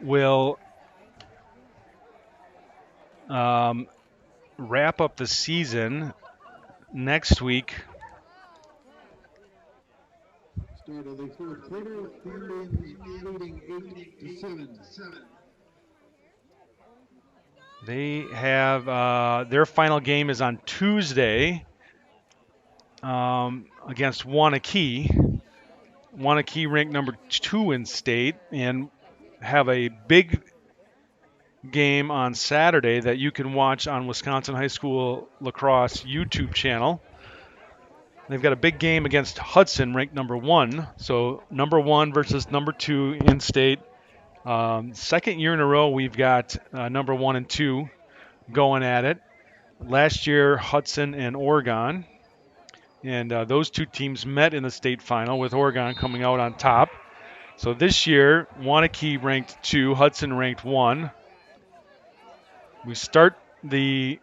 will wrap up the season next week. Start of the fourth quarter, Indians leading 8-7. They have their final game is on Tuesday against Wanakee. Wanakee ranked number 2 in state, and have a big game on Saturday that you can watch on Wisconsin High School Lacrosse YouTube channel. They've got a big game against Hudson, ranked number 1. So number 1 versus number 2 in state. Second year in a row we've got number 1 and 2 going at it. Last year, Hudson and Oregon. And those two teams met in the state final, with Oregon coming out on top. So this year, Wanakee ranked 2, Hudson ranked 1. We start the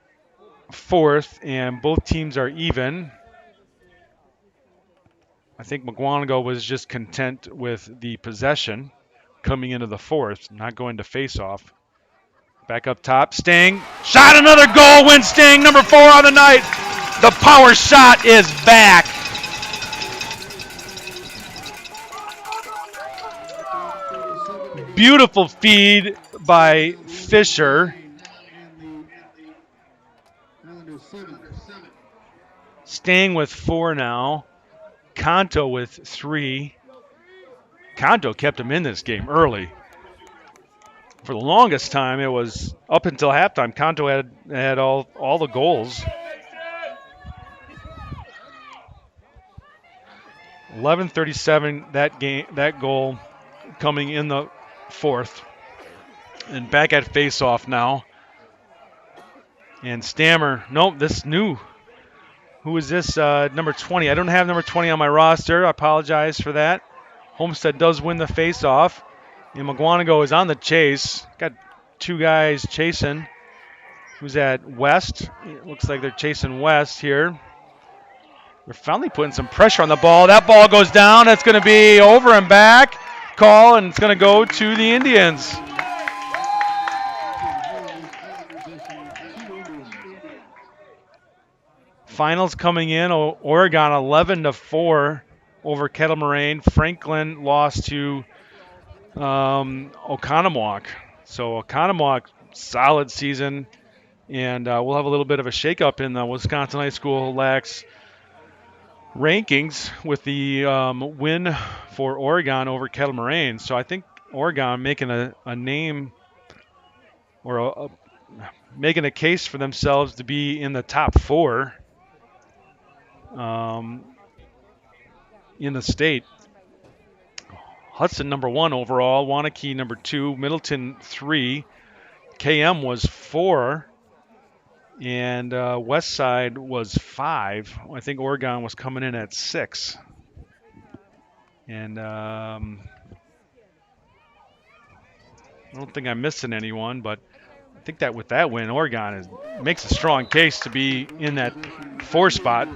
fourth, and both teams are even. I think Mukwonago was just content with the possession. coming into the fourth, not going to face off. Back up top, Sting. Shot, another goal, win Sting, number 4 on the night. The power shot is back. Beautiful feed by Fisher. Sting with 4 now. Kanto with 3. Kanto kept him in this game early. For the longest time, it was up until halftime. Kanto had all the goals. 11:37 that goal coming in the fourth. And back at face-off now. And Stammer, nope, this new. Who is this? Number 20. I don't have number 20 on my roster. I apologize for that. Homestead does win the face-off. And Mukwonago is on the chase. Got 2 guys chasing. Who's at West? It looks like they're chasing West here. They're finally putting some pressure on the ball. That ball goes down. That's going to be over and back call, and it's going to go to the Indians. Finals coming in. Oregon 11-4 over Kettle Moraine. Franklin lost to Oconomowoc. So Oconomowoc, solid season. And we'll have a little bit of a shakeup in the Wisconsin High School LAX rankings with the win for Oregon over Kettle Moraine. So I think Oregon making a name or making a case for themselves to be in the top 4 in the state. Hudson number 1 overall, Waunakee number 2, Middleton 3, KM was 4, and Westside was 5. I think Oregon was coming in at 6. And I don't think I'm missing anyone, but I think that with that win, Oregon makes a strong case to be in that 4 spot.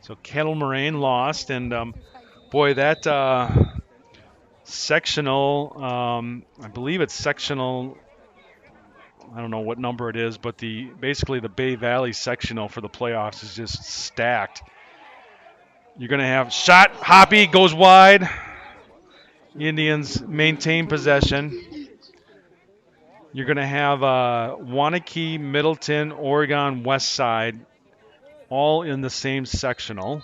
So Kettle Moraine lost, and boy, that sectional, I believe it's sectional. I don't know what number it is, but basically the Bay Valley sectional for the playoffs is just stacked. You're going to have shot, Hoppy goes wide. Indians maintain possession. You're going to have Waunakee, Middleton, Oregon, West Side, all in the same sectional.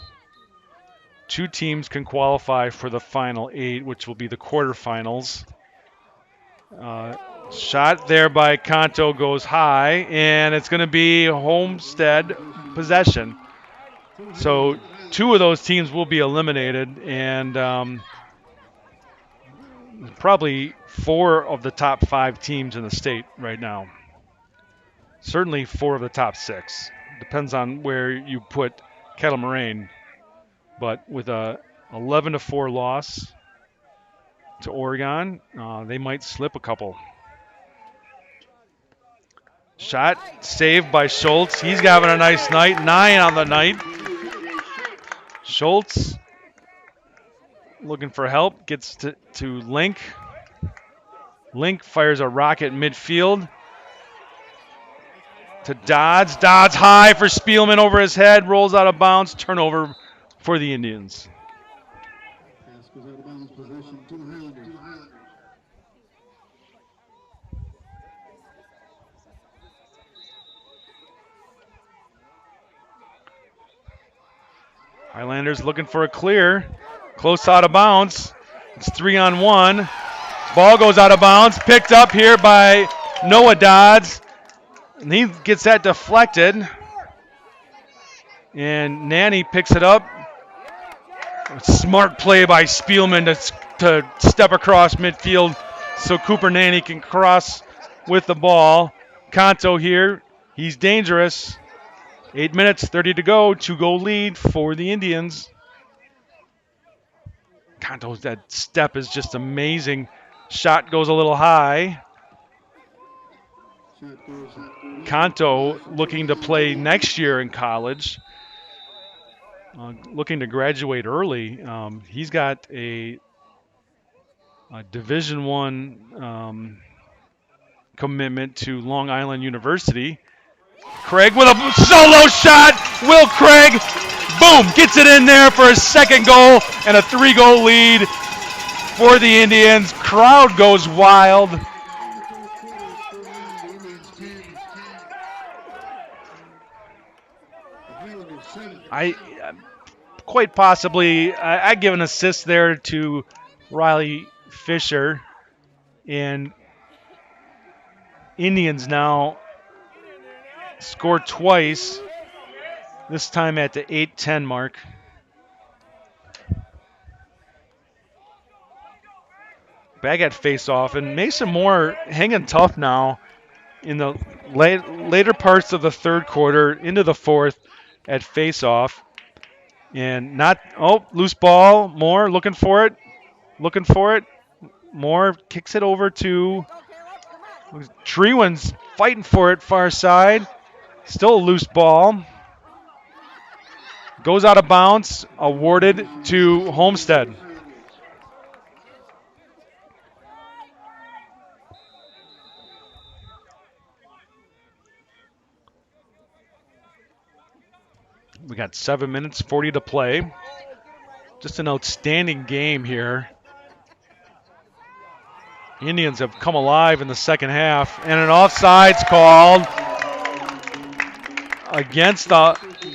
2 teams can qualify for the final 8, which will be the quarterfinals. Shot there by Kanto goes high, and it's going to be Homestead possession. So 2 of those teams will be eliminated, and probably 4 of the top 5 teams in the state right now. Certainly 4 of the top 6. Depends on where you put Kettle Moraine. But with a 11-4 loss to Oregon, they might slip a couple. Shot saved by Schultz. He's having a nice night. 9 on the night. Schultz looking for help. Gets to Link. Link fires a rocket midfield to Dodds. Dodds high for Spielman over his head. Rolls out of bounds. Turnover for the Indians. Highlanders looking for a clear. Close out of bounds. It's 3-on-1. Ball goes out of bounds. Picked up here by Noah Dodds. And he gets that deflected. And Nanny picks it up. Smart play by Spielman to step across midfield so Cooper Nanny can cross with the ball. Kanto here. He's dangerous. 8 minutes, 30 to go. 2-goal lead for the Indians. Kanto's that step is just amazing. Shot goes a little high. Kanto looking to play next year in college. looking to graduate early. He's got a Division One commitment to Long Island University. Craig with a solo shot. Will Craig, boom, gets it in there for a second goal and a 3-goal lead for the Indians. Crowd goes wild. I quite possibly I give an assist there to Riley Fisher, and Indians now score twice. This time at the 8:10 mark. Back at face-off, and Mason Moore hanging tough now in the later parts of the third quarter into the fourth at face-off. And not, loose ball. Moore looking for it. Moore kicks it over to Treewin's fighting for it far side. Still a loose ball. Goes out of bounds. Awarded to Homestead. We got 7 minutes, 40 to play. Just an outstanding game here. Indians have come alive in the second half, and an offsides called against the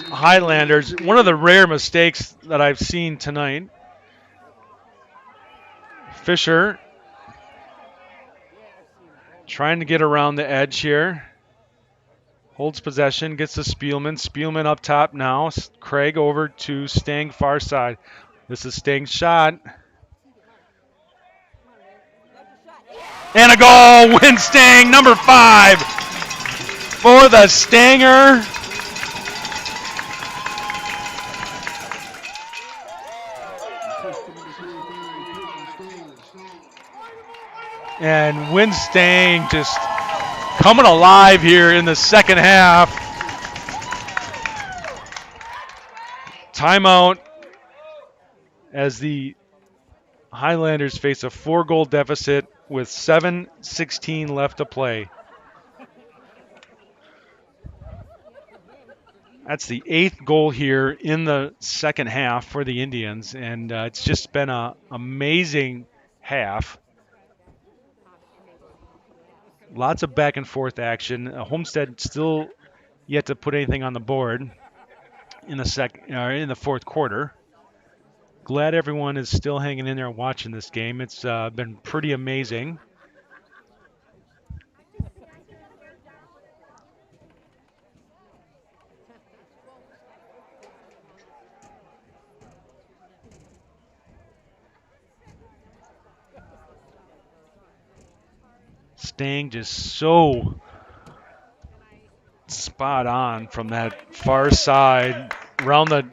Highlanders. One of the rare mistakes that I've seen tonight. Fisher trying to get around the edge here. Holds possession, gets to Spielman. Spielman up top now. Craig over to Stang far side. This is Stang's shot. And a goal, win Stang, number 5 for the Stanger. And Win Stang just coming alive here in the second half. Timeout as the Highlanders face a 4-goal deficit with 7:16 left to play. That's the 8th goal here in the second half for the Indians, and it's just been an amazing half. Lots of back and forth action. Homestead still yet to put anything on the board in the fourth quarter. Glad everyone is still hanging in there watching this game. It's been pretty amazing. Stang just so spot on from that far side, around the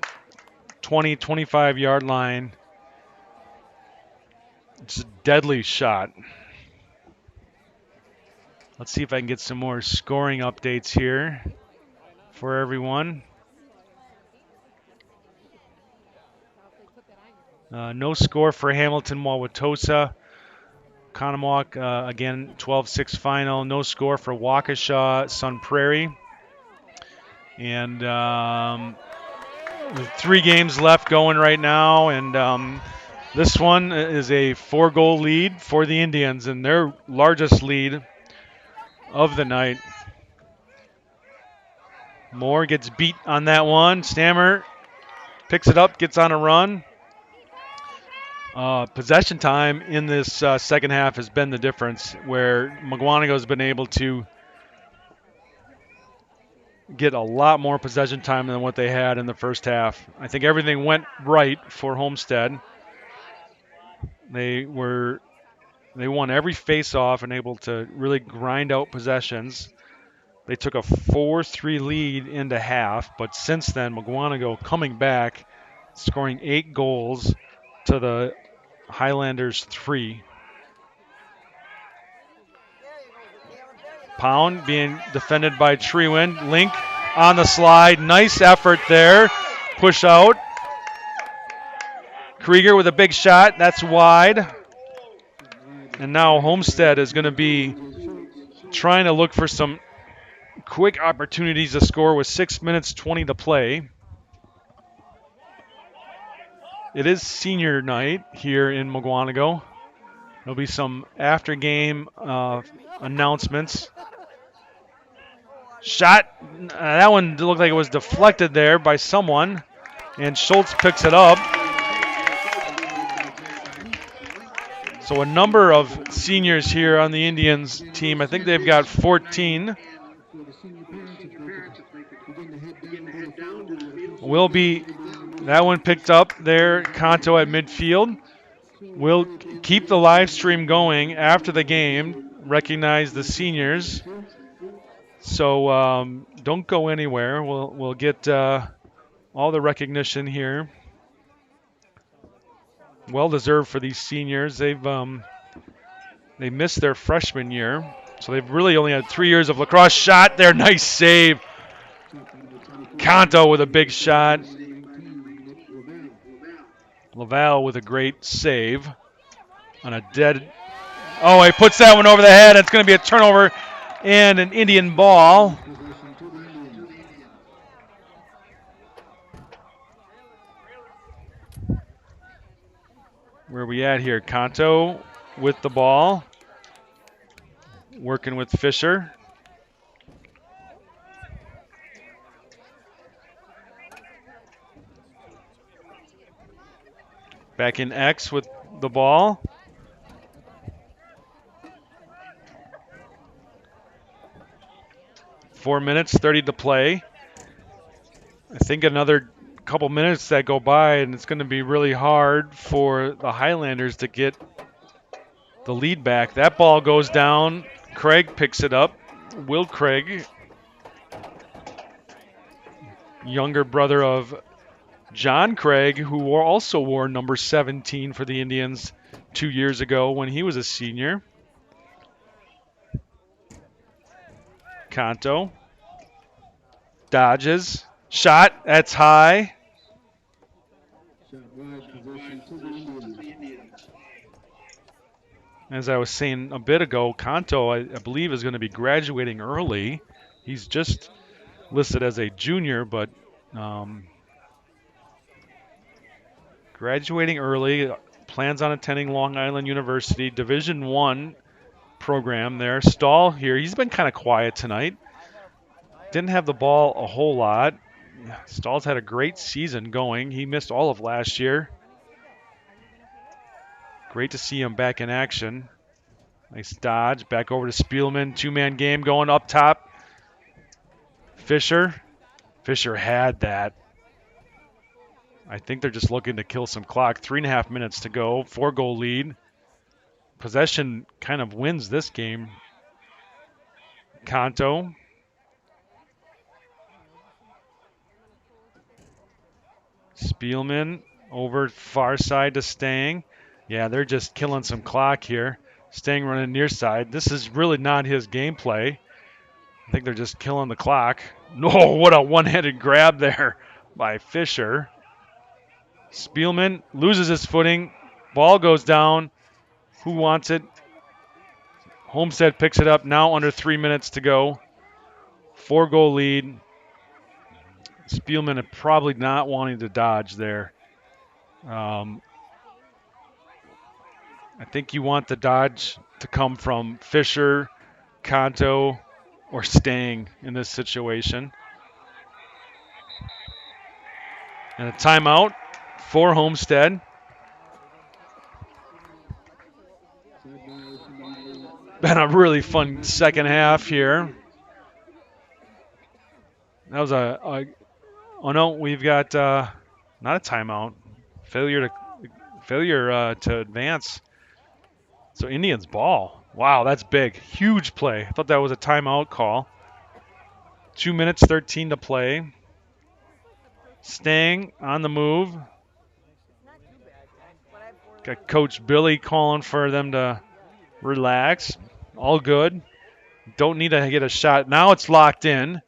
20, 25 yard line. It's a deadly shot. Let's see if I can get some more scoring updates here for everyone. No score for Hamilton Wauwatosa. Conomowoc, again, 12-6 final. No score for Waukesha Sun Prairie. And with 3 games left going right now, and this one is a 4-goal lead for the Indians, and their largest lead of the night. Moore gets beat on that one. Stammer picks it up, gets on a run. Possession time in this second half has been the difference, where Mukwonago has been able to get a lot more possession time than what they had in the first half. I think everything went right for Homestead. They won every face-off and able to really grind out possessions. They took a 4-3 lead into half, but since then, Mukwonago coming back, scoring 8 goals to the Highlanders 3. Pound being defended by Treewin. Link on the slide. Nice effort there. Push out. Krieger with a big shot. That's wide. And now Homestead is going to be trying to look for some quick opportunities to score with 6 minutes 20 to play. It is senior night here in Mukwonago. There'll be some after game announcements. Shot. That one looked like it was deflected there by someone. And Schultz picks it up. So a number of seniors here on the Indians team. I think they've got 14. Will be that one picked up there. Kanto at midfield. We'll keep the live stream going after the game. Recognize the seniors. So don't go anywhere. We'll get all the recognition here. Well deserved for these seniors. They missed their freshman year, so they've really only had 3 years of lacrosse. Shot there, nice save. Kanto with a big shot. Laval with a great save on a dead. Oh, he puts that one over the head. It's going to be a turnover and an Indian ball. Where are we at here? Kanto with the ball. Working with Fisher. Back in X with the ball. Four minutes, 30 to play. I think another couple minutes that go by, and it's going to be really hard for the Highlanders to get the lead back. That ball goes down. Craig picks it up. Will Craig, younger brother of John Craig, who also wore number 17 for the Indians 2 years ago when he was a senior. Kanto dodges. Shot. That's high. As I was saying a bit ago, Kanto, I believe, is going to be graduating early. He's just listed as a junior, but graduating early. Plans on attending Long Island University, Division I program there. Stahl here. He's been kind of quiet tonight. Didn't have the ball a whole lot. Stahl's had a great season going. He missed all of last year. Great to see him back in action. Nice dodge. Back over to Spielman. Two-man game going up top. Fisher. Fisher had that. I think they're just looking to kill some clock. 3.5 minutes to go. 4-goal lead. Possession kind of wins this game. Kanto. Spielman over far side to Stang. Yeah, they're just killing some clock here. Stang running near side. This is really not his gameplay. I think they're just killing the clock. No, what a one-handed grab there by Fisher. Spielman loses his footing. Ball goes down. Who wants it? Homestead picks it up. Now under 3 minutes to go. 4-goal lead. Spielman probably not wanting to dodge there. I think you want the dodge to come from Fisher, Kanto, or Stang in this situation. And a timeout for Homestead. Been a really fun second half here. That was oh no, we've got not a timeout. Failure to advance. So Indians ball. Wow, that's big. Huge play. I thought that was a timeout call. 2 minutes, 13 to play. Stang on the move. Got Coach Billy calling for them to relax. All good. Don't need to get a shot. Now it's locked in.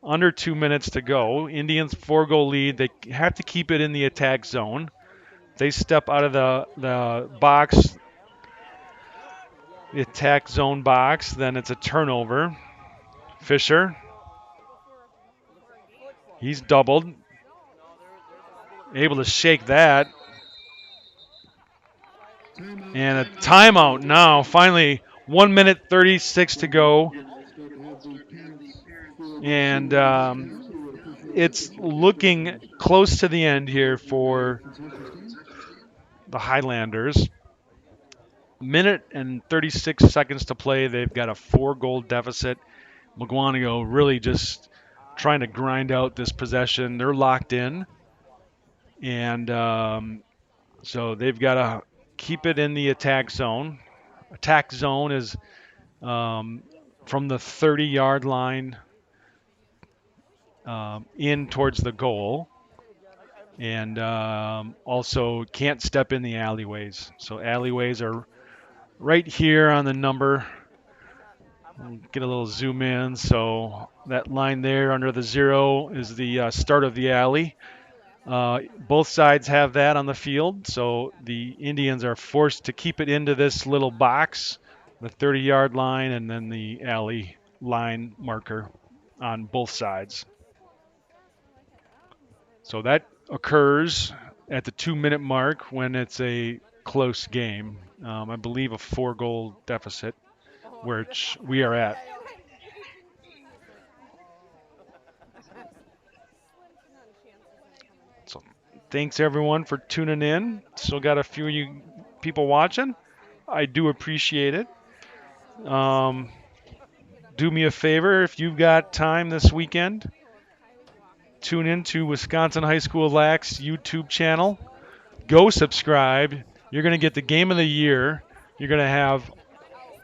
Under 2 minutes to go. Indians 4-goal lead. They have to keep it in the attack zone. They step out of the box, the attack zone box, then it's a turnover. Fisher, he's doubled, able to shake that. And a timeout now. Finally, 1 minute 36 to go. And it's looking close to the end here for the Highlanders. Minute and 36 seconds to play. They've got a 4-goal deficit. Mukwonago really just trying to grind out this possession. They're locked in. And so they've got to keep it in the attack zone. Attack zone is from the 30-yard line in towards the goal. And also can't step in the alleyways. So alleyways are right here on the number. We'll get a little zoom in. So that line there under the 0 is the start of the alley. Both sides have that on the field, so the Indians are forced to keep it into this little box, the 30-yard line, and then the alley line marker on both sides. So that occurs at the 2-minute mark when it's a close game. I believe a 4-goal deficit, which we are at. So thanks everyone for tuning in. Still got a few of you people watching. I do appreciate it. Do me a favor if you've got time this weekend. Tune in to Wisconsin High School Lax YouTube channel. Go subscribe. You're going to get the game of the year. You're going to have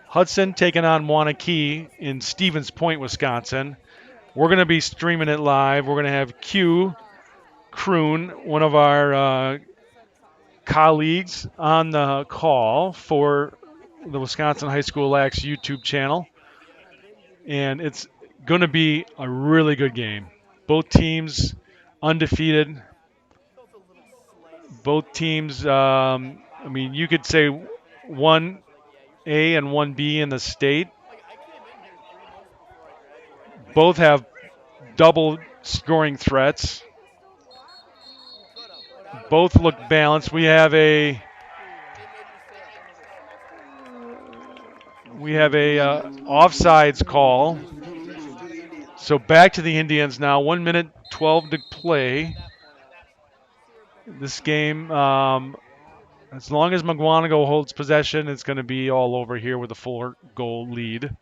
Hudson taking on Wanakee in Stevens Point, Wisconsin. We're going to be streaming it live. We're going to have Q Kroon, one of our colleagues, on the call for the Wisconsin High School Lax YouTube channel. And it's going to be a really good game. Both teams undefeated. Both teams, you could say 1A and 1B in the state. Both have double scoring threats. Both look balanced. We have a offsides call. So back to the Indians now. 1 minute 12 to play. This game, as long as Mukwonago holds possession, it's going to be all over here with a 4-goal lead.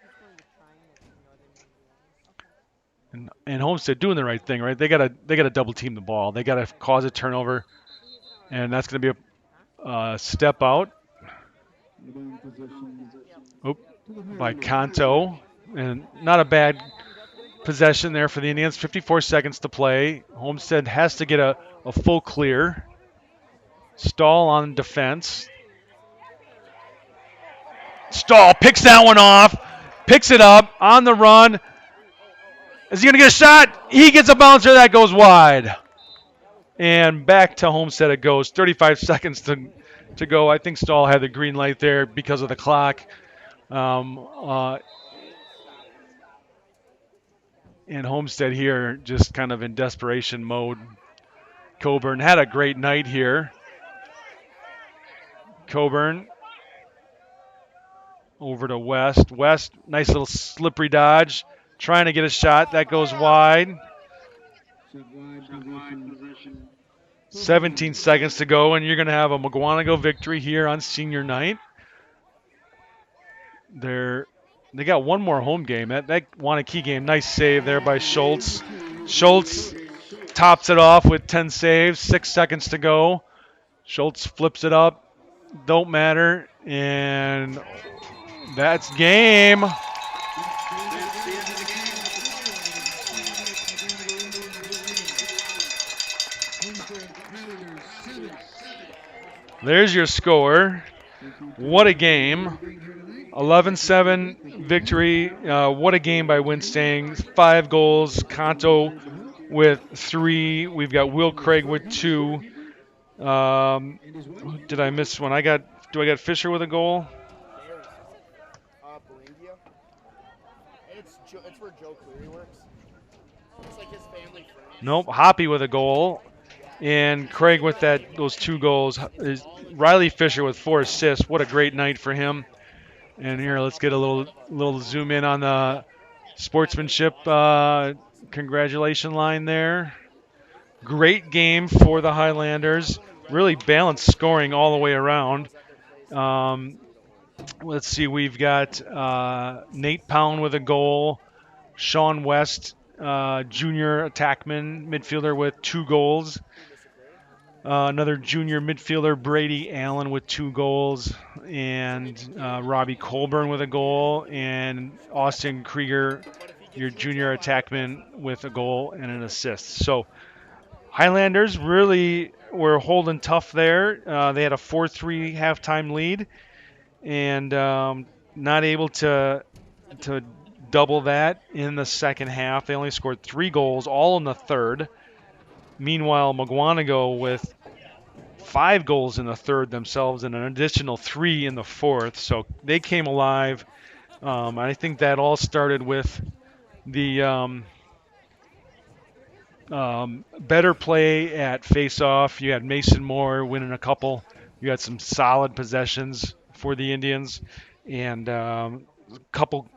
And Homestead doing the right thing, right? They gotta double team the ball. They gotta cause a turnover, and that's going to be a step out. By Kanto, and not a bad possession there for the Indians. 54 seconds to play. Homestead has to get a full clear. Stahl on defense. Stahl picks that one off, picks it up on the run. Is he going to get a shot? He gets a bouncer that goes wide. And back to Homestead it goes. 35 seconds to go. I think Stahl had the green light there because of the clock. And Homestead here just kind of in desperation mode. Coburn had a great night here. Coburn over to West. West, nice little slippery dodge. Trying to get a shot. That goes wide. 17 seconds to go, and you're going to have a Mukwonago victory here on senior night. They got one more home game. That Wanakee game, nice save there by Schultz. Schultz tops it off with 10 saves, 6 seconds to go. Schultz flips it up. Don't matter. And that's game. There's your score. What a game. 11-7 victory. What a game by Winstang. 5 goals. Kanto with 3. We've got Will Craig with 2. Did I miss one? Do I got Fisher with a goal? Belindia. It's where Joe Cleary works. It's like his family friend. Nope. Hoppy with a goal. And Craig with those 2 goals. Riley Fisher with 4 assists. What a great night for him. And here, let's get a little zoom in on the sportsmanship congratulation line there. Great game for the Highlanders. Really balanced scoring all the way around. Let's see, we've got Nate Pound with a goal. Sean West, junior attackman, midfielder with 2 goals. Another junior midfielder, Brady Allen, with 2 goals. And Robbie Colburn with a goal. And Austin Krieger, your junior attackman, with a goal and an assist. So Highlanders really were holding tough there. They had a 4-3 halftime lead. And not able to double that in the second half. They only scored 3 goals, all in the third. Meanwhile, Mukwonago with 5 goals in the third themselves and an additional 3 in the fourth. So they came alive. I think that all started with the better play at face-off. You had Mason Moore winning a couple. You had some solid possessions for the Indians. And a couple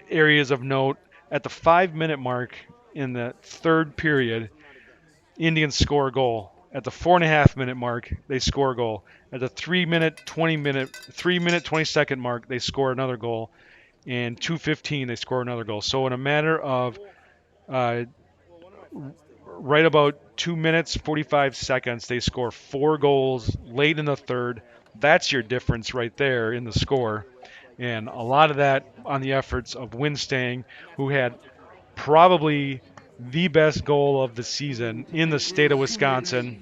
areas of note. At the 5-minute mark in the third period, Indians score a goal. At the 4.5-minute mark, they score a goal. At the 3-minute 20-second mark, they score another goal. And 2:15, they score another goal. So in a matter of right about 2 minutes, 45 seconds, they score 4 goals late in the third. That's your difference right there in the score. And a lot of that on the efforts of Winstang, who had probably the best goal of the season in the state of Wisconsin,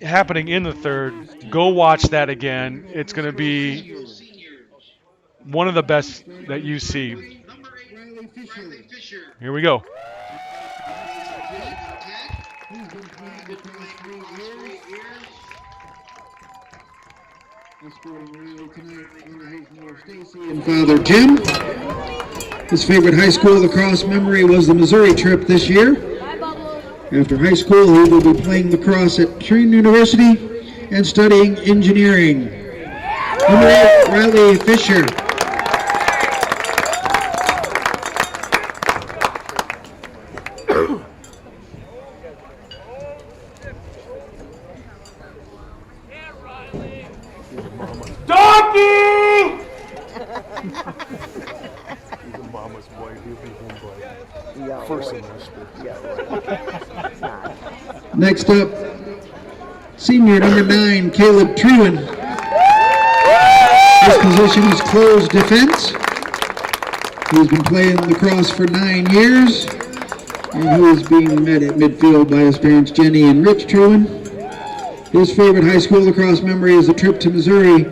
happening in the third. Go watch that again. It's going to be one of the best that you see. Here we go. And Father Jim. His favorite high school lacrosse memory was the Missouri trip this year. After high school, he will be playing lacrosse at Trine University and studying engineering. Number 8, Riley Fisher. Next up, senior number 9, Caleb Truin. His position is closed defense. He's been playing lacrosse for 9 years, and he is being met at midfield by his parents, Jenny and Rich Truin. His favorite high school lacrosse memory is a trip to Missouri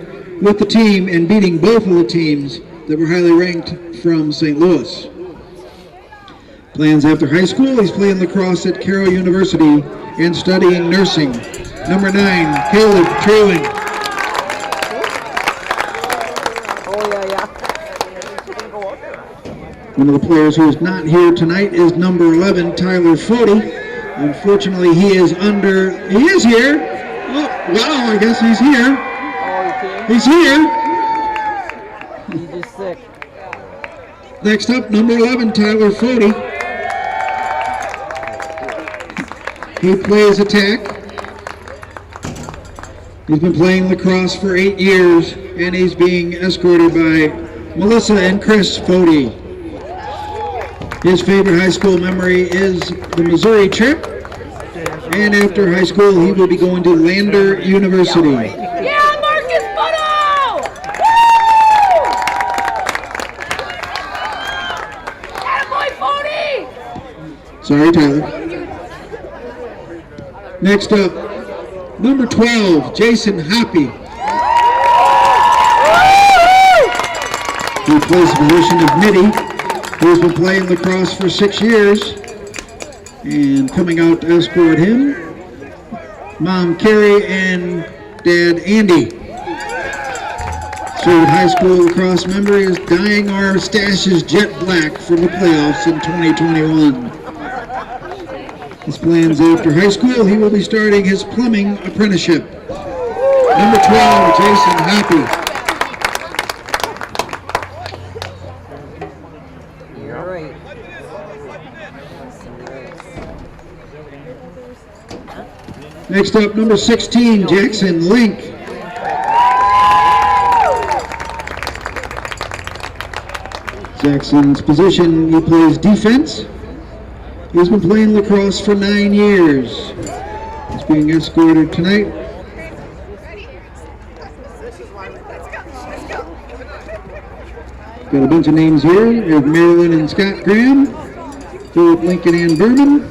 with the team and beating both of the teams that were highly ranked from St. Louis. Plans after high school, he's playing lacrosse at Carroll University and studying nursing. Number 9, Caleb Truin. One of the players who is not here tonight is number 11, Tyler Fody. Unfortunately, he is here. Oh, wow, I guess he's here. He's here. He's just sick. Next up, number 11, Tyler Fody. He plays attack. He's been playing lacrosse for 8 years, and he's being escorted by Melissa and Chris Fody. His favorite high school memory is the Missouri trip, and after high school, he will be going to Lander University. Yeah, Marcus Bono! Woo! Attaboy, Fody! Sorry, Tyler. Next up, number 12, Jason Hoppy. He plays the position of midi. He's been playing lacrosse for 6 years. And coming out to escort him, Mom Carrie and Dad Andy. Seward High School lacrosse member is dyeing our stashes jet black for the playoffs in 2021. His plans after high school, he will be starting his plumbing apprenticeship. Number 12, Jason Hoppy. You're right. Next up, number 16, Jackson Link. Jackson's position, he plays defense. He's been playing lacrosse for 9 years. He's being escorted tonight. Got a bunch of names here. We have Marilyn and Scott Graham, Philip Lincoln and Berman.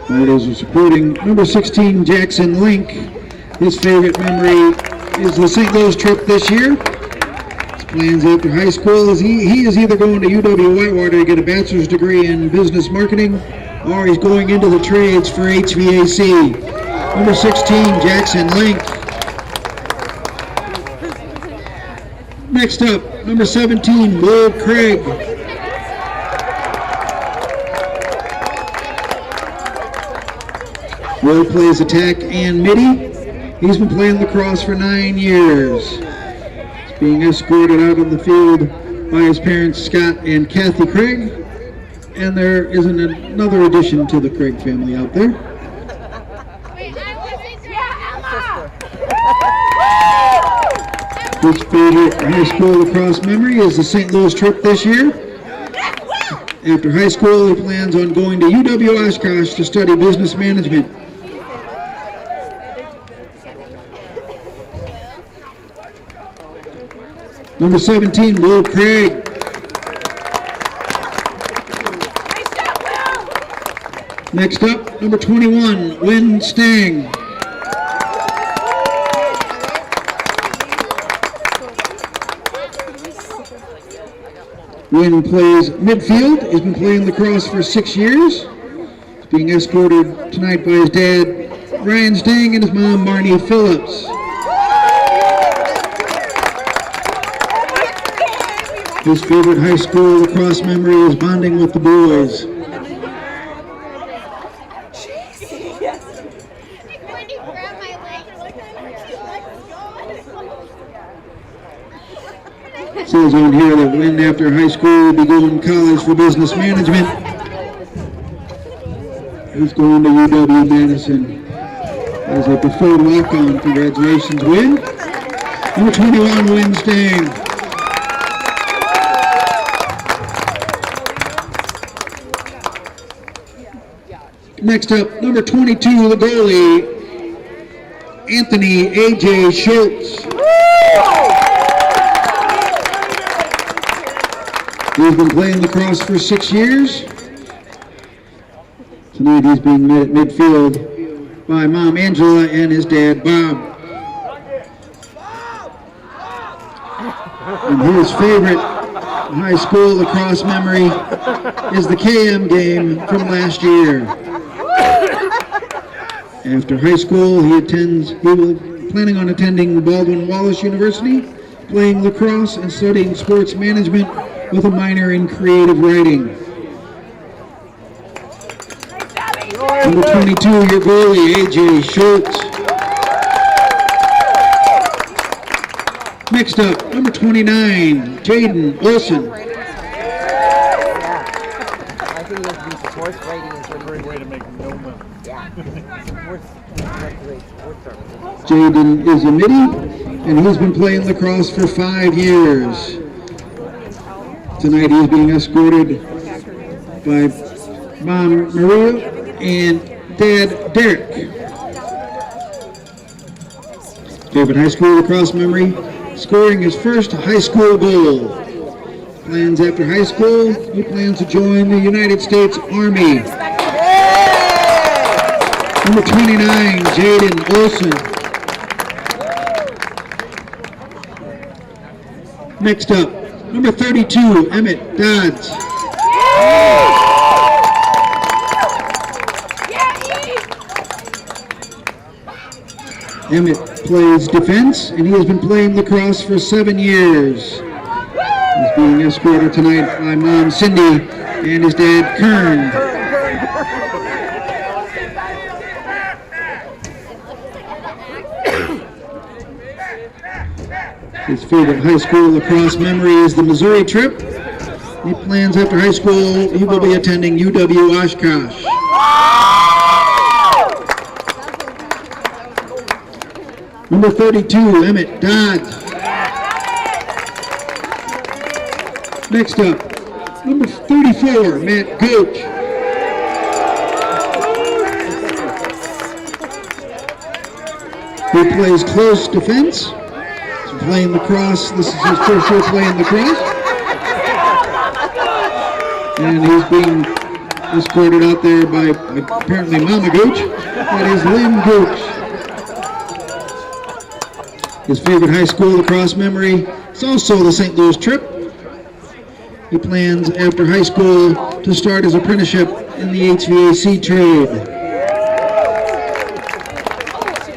Riders are supporting number 16, Jackson Link. His favorite memory is the St. Louis trip this year. His plans after high school is he is either going to UW-Whitewater to get a bachelor's degree in business marketing, or he's going into the trades for HVAC. Number 16, Jackson Link. Next up, number 17, Will Craig. Will plays attack and midi. He's been playing lacrosse for 9 years. He's being escorted out on the field by his parents, Scott and Kathy Craig. And there is another addition to the Craig family out there. His favorite high school lacrosse memory is the St. Louis trip this year. After high school, he plans on going to UW-Oshkosh to study business management. Number 17, Will Craig. Next up, number 21, Wynn Stang. Wynn plays midfield. He's been playing lacrosse for 6 years. He's being escorted tonight by his dad, Ryan Stang, and his mom, Marnie Phillips. His favorite high school lacrosse memory is bonding with the boys. It says on here that Wynn, after high school, will be going to college for business management. He's going to UW-Madison as a preferred walk-on. Congratulations, Wynn. Number 21, Wynn Stang. Next up, number 22, the goalie, Anthony A.J. Schultz. He's been playing lacrosse for 6 years. Tonight he's being met at midfield by Mom Angela and his dad Bob. And his favorite high school lacrosse memory is the KM game from last year. After high school, he will planning on attending Baldwin Wallace University, playing lacrosse and studying sports management with a minor in creative writing. Number 22, your goalie, A.J. Schultz. Next up, number 29, Jaden Olson. I think you have to be sports writing is a great way to make no money. Yeah. Jaden is a midi, and he's been playing lacrosse for 5 years. Tonight he's being escorted by Mom Maria and Dad Derek. Favorite high school lacrosse memory? Scoring his first high school goal. Plans after high school, he plans to join the United States Army. Number 29, Jaden Olson. Next up, number 32, Emmett Dodds. Emmett plays defense, and he has been playing lacrosse for 7 years. He's being escorted tonight by Mom Cindy and his dad Kern. His favorite high school lacrosse memory is the Missouri trip. He plans after high school he will be attending UW Oshkosh. Number 32, Emmett Dodds. Next up, number 34, Matt Gooch. He plays close defense. He's playing lacrosse. This is his first year playing lacrosse. And he's being escorted out there by apparently Mama Gooch. That is Lynn Gooch. His favorite high school lacrosse memory is also the St. Louis trip. He plans after high school to start his apprenticeship in the HVAC trade.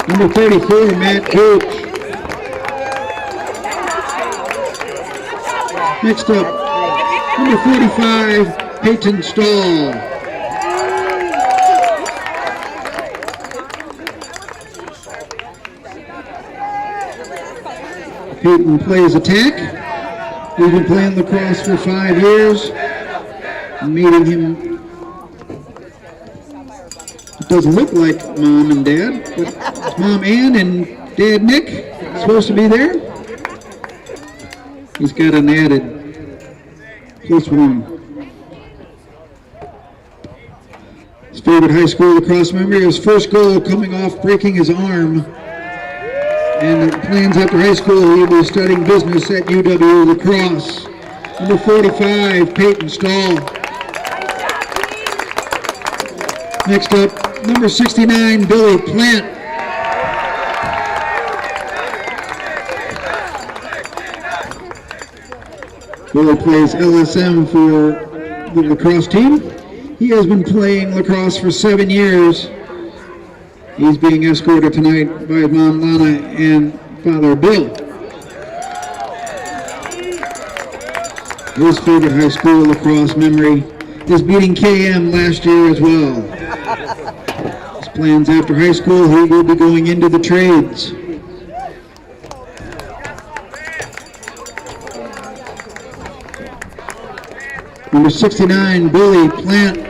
Number 34, Matt Gooch. Next up, number 45, Peyton Stahl. Peyton plays attack. We've been playing lacrosse for 5 years. Meeting him, it doesn't look like Mom and Dad, but it's Mom Ann and Dad Nick supposed to be there. He's got an added +1. His favorite high school lacrosse memory, his first goal coming off breaking his arm. And plans after high school, he will be studying business at UW La Crosse. Number 45, Peyton Stahl. Next up, number 69, Billy Plant. Billy plays LSM for the lacrosse team. He has been playing lacrosse for 7 years. He's being escorted tonight by his mom Lana and father Bill. His favorite high school lacrosse memory is beating KM last year as well. His plans after high school, he will be going into the trades. Number 69, Billy Plant.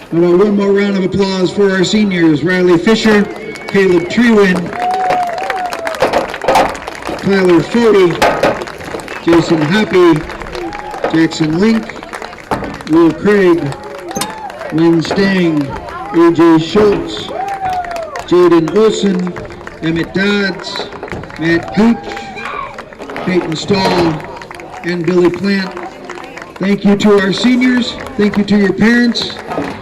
How about one more round of applause for our seniors, Riley Fisher, Caleb Trewin, Tyler Fody, Jason Happy, Jackson Link, Will Craig, Lynn Stang, AJ Schultz, Jaden Olson, Emmett Dodds, Matt Gooch, Peyton Stahl, and Billy Plant. Thank you to our seniors. Thank you to your parents.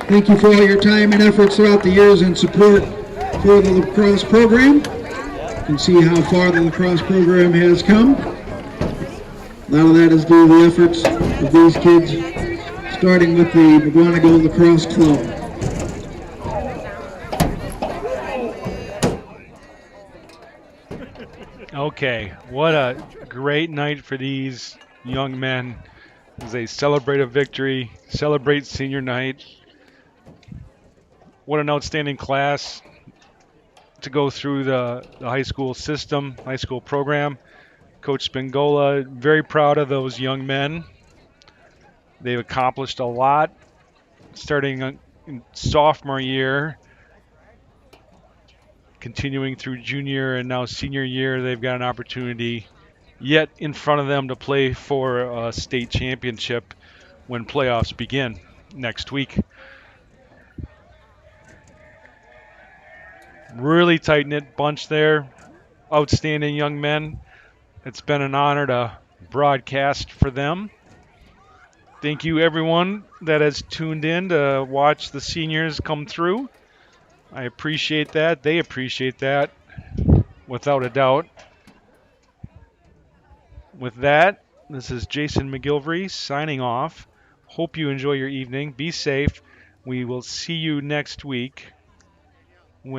Thank you for all your time and efforts throughout the years and support for the lacrosse program. You can see how far the lacrosse program has come. A lot of that is due to the efforts of these kids, starting with the Mukwonago Lacrosse Club. Okay, what a great night for these young men as they celebrate a victory, celebrate senior night. What an outstanding class to go through the high school system, high school program. Coach Spingola, very proud of those young men. They've accomplished a lot starting in sophomore year, continuing through junior and now senior year. They've got an opportunity yet in front of them to play for a state championship when playoffs begin next week. Really tight-knit bunch there. Outstanding young men. It's been an honor to broadcast for them. Thank you, everyone that has tuned in to watch the seniors come through. I appreciate that. They appreciate that, without a doubt. With that, this is Jason McGilvery signing off. Hope you enjoy your evening. Be safe. We will see you next week.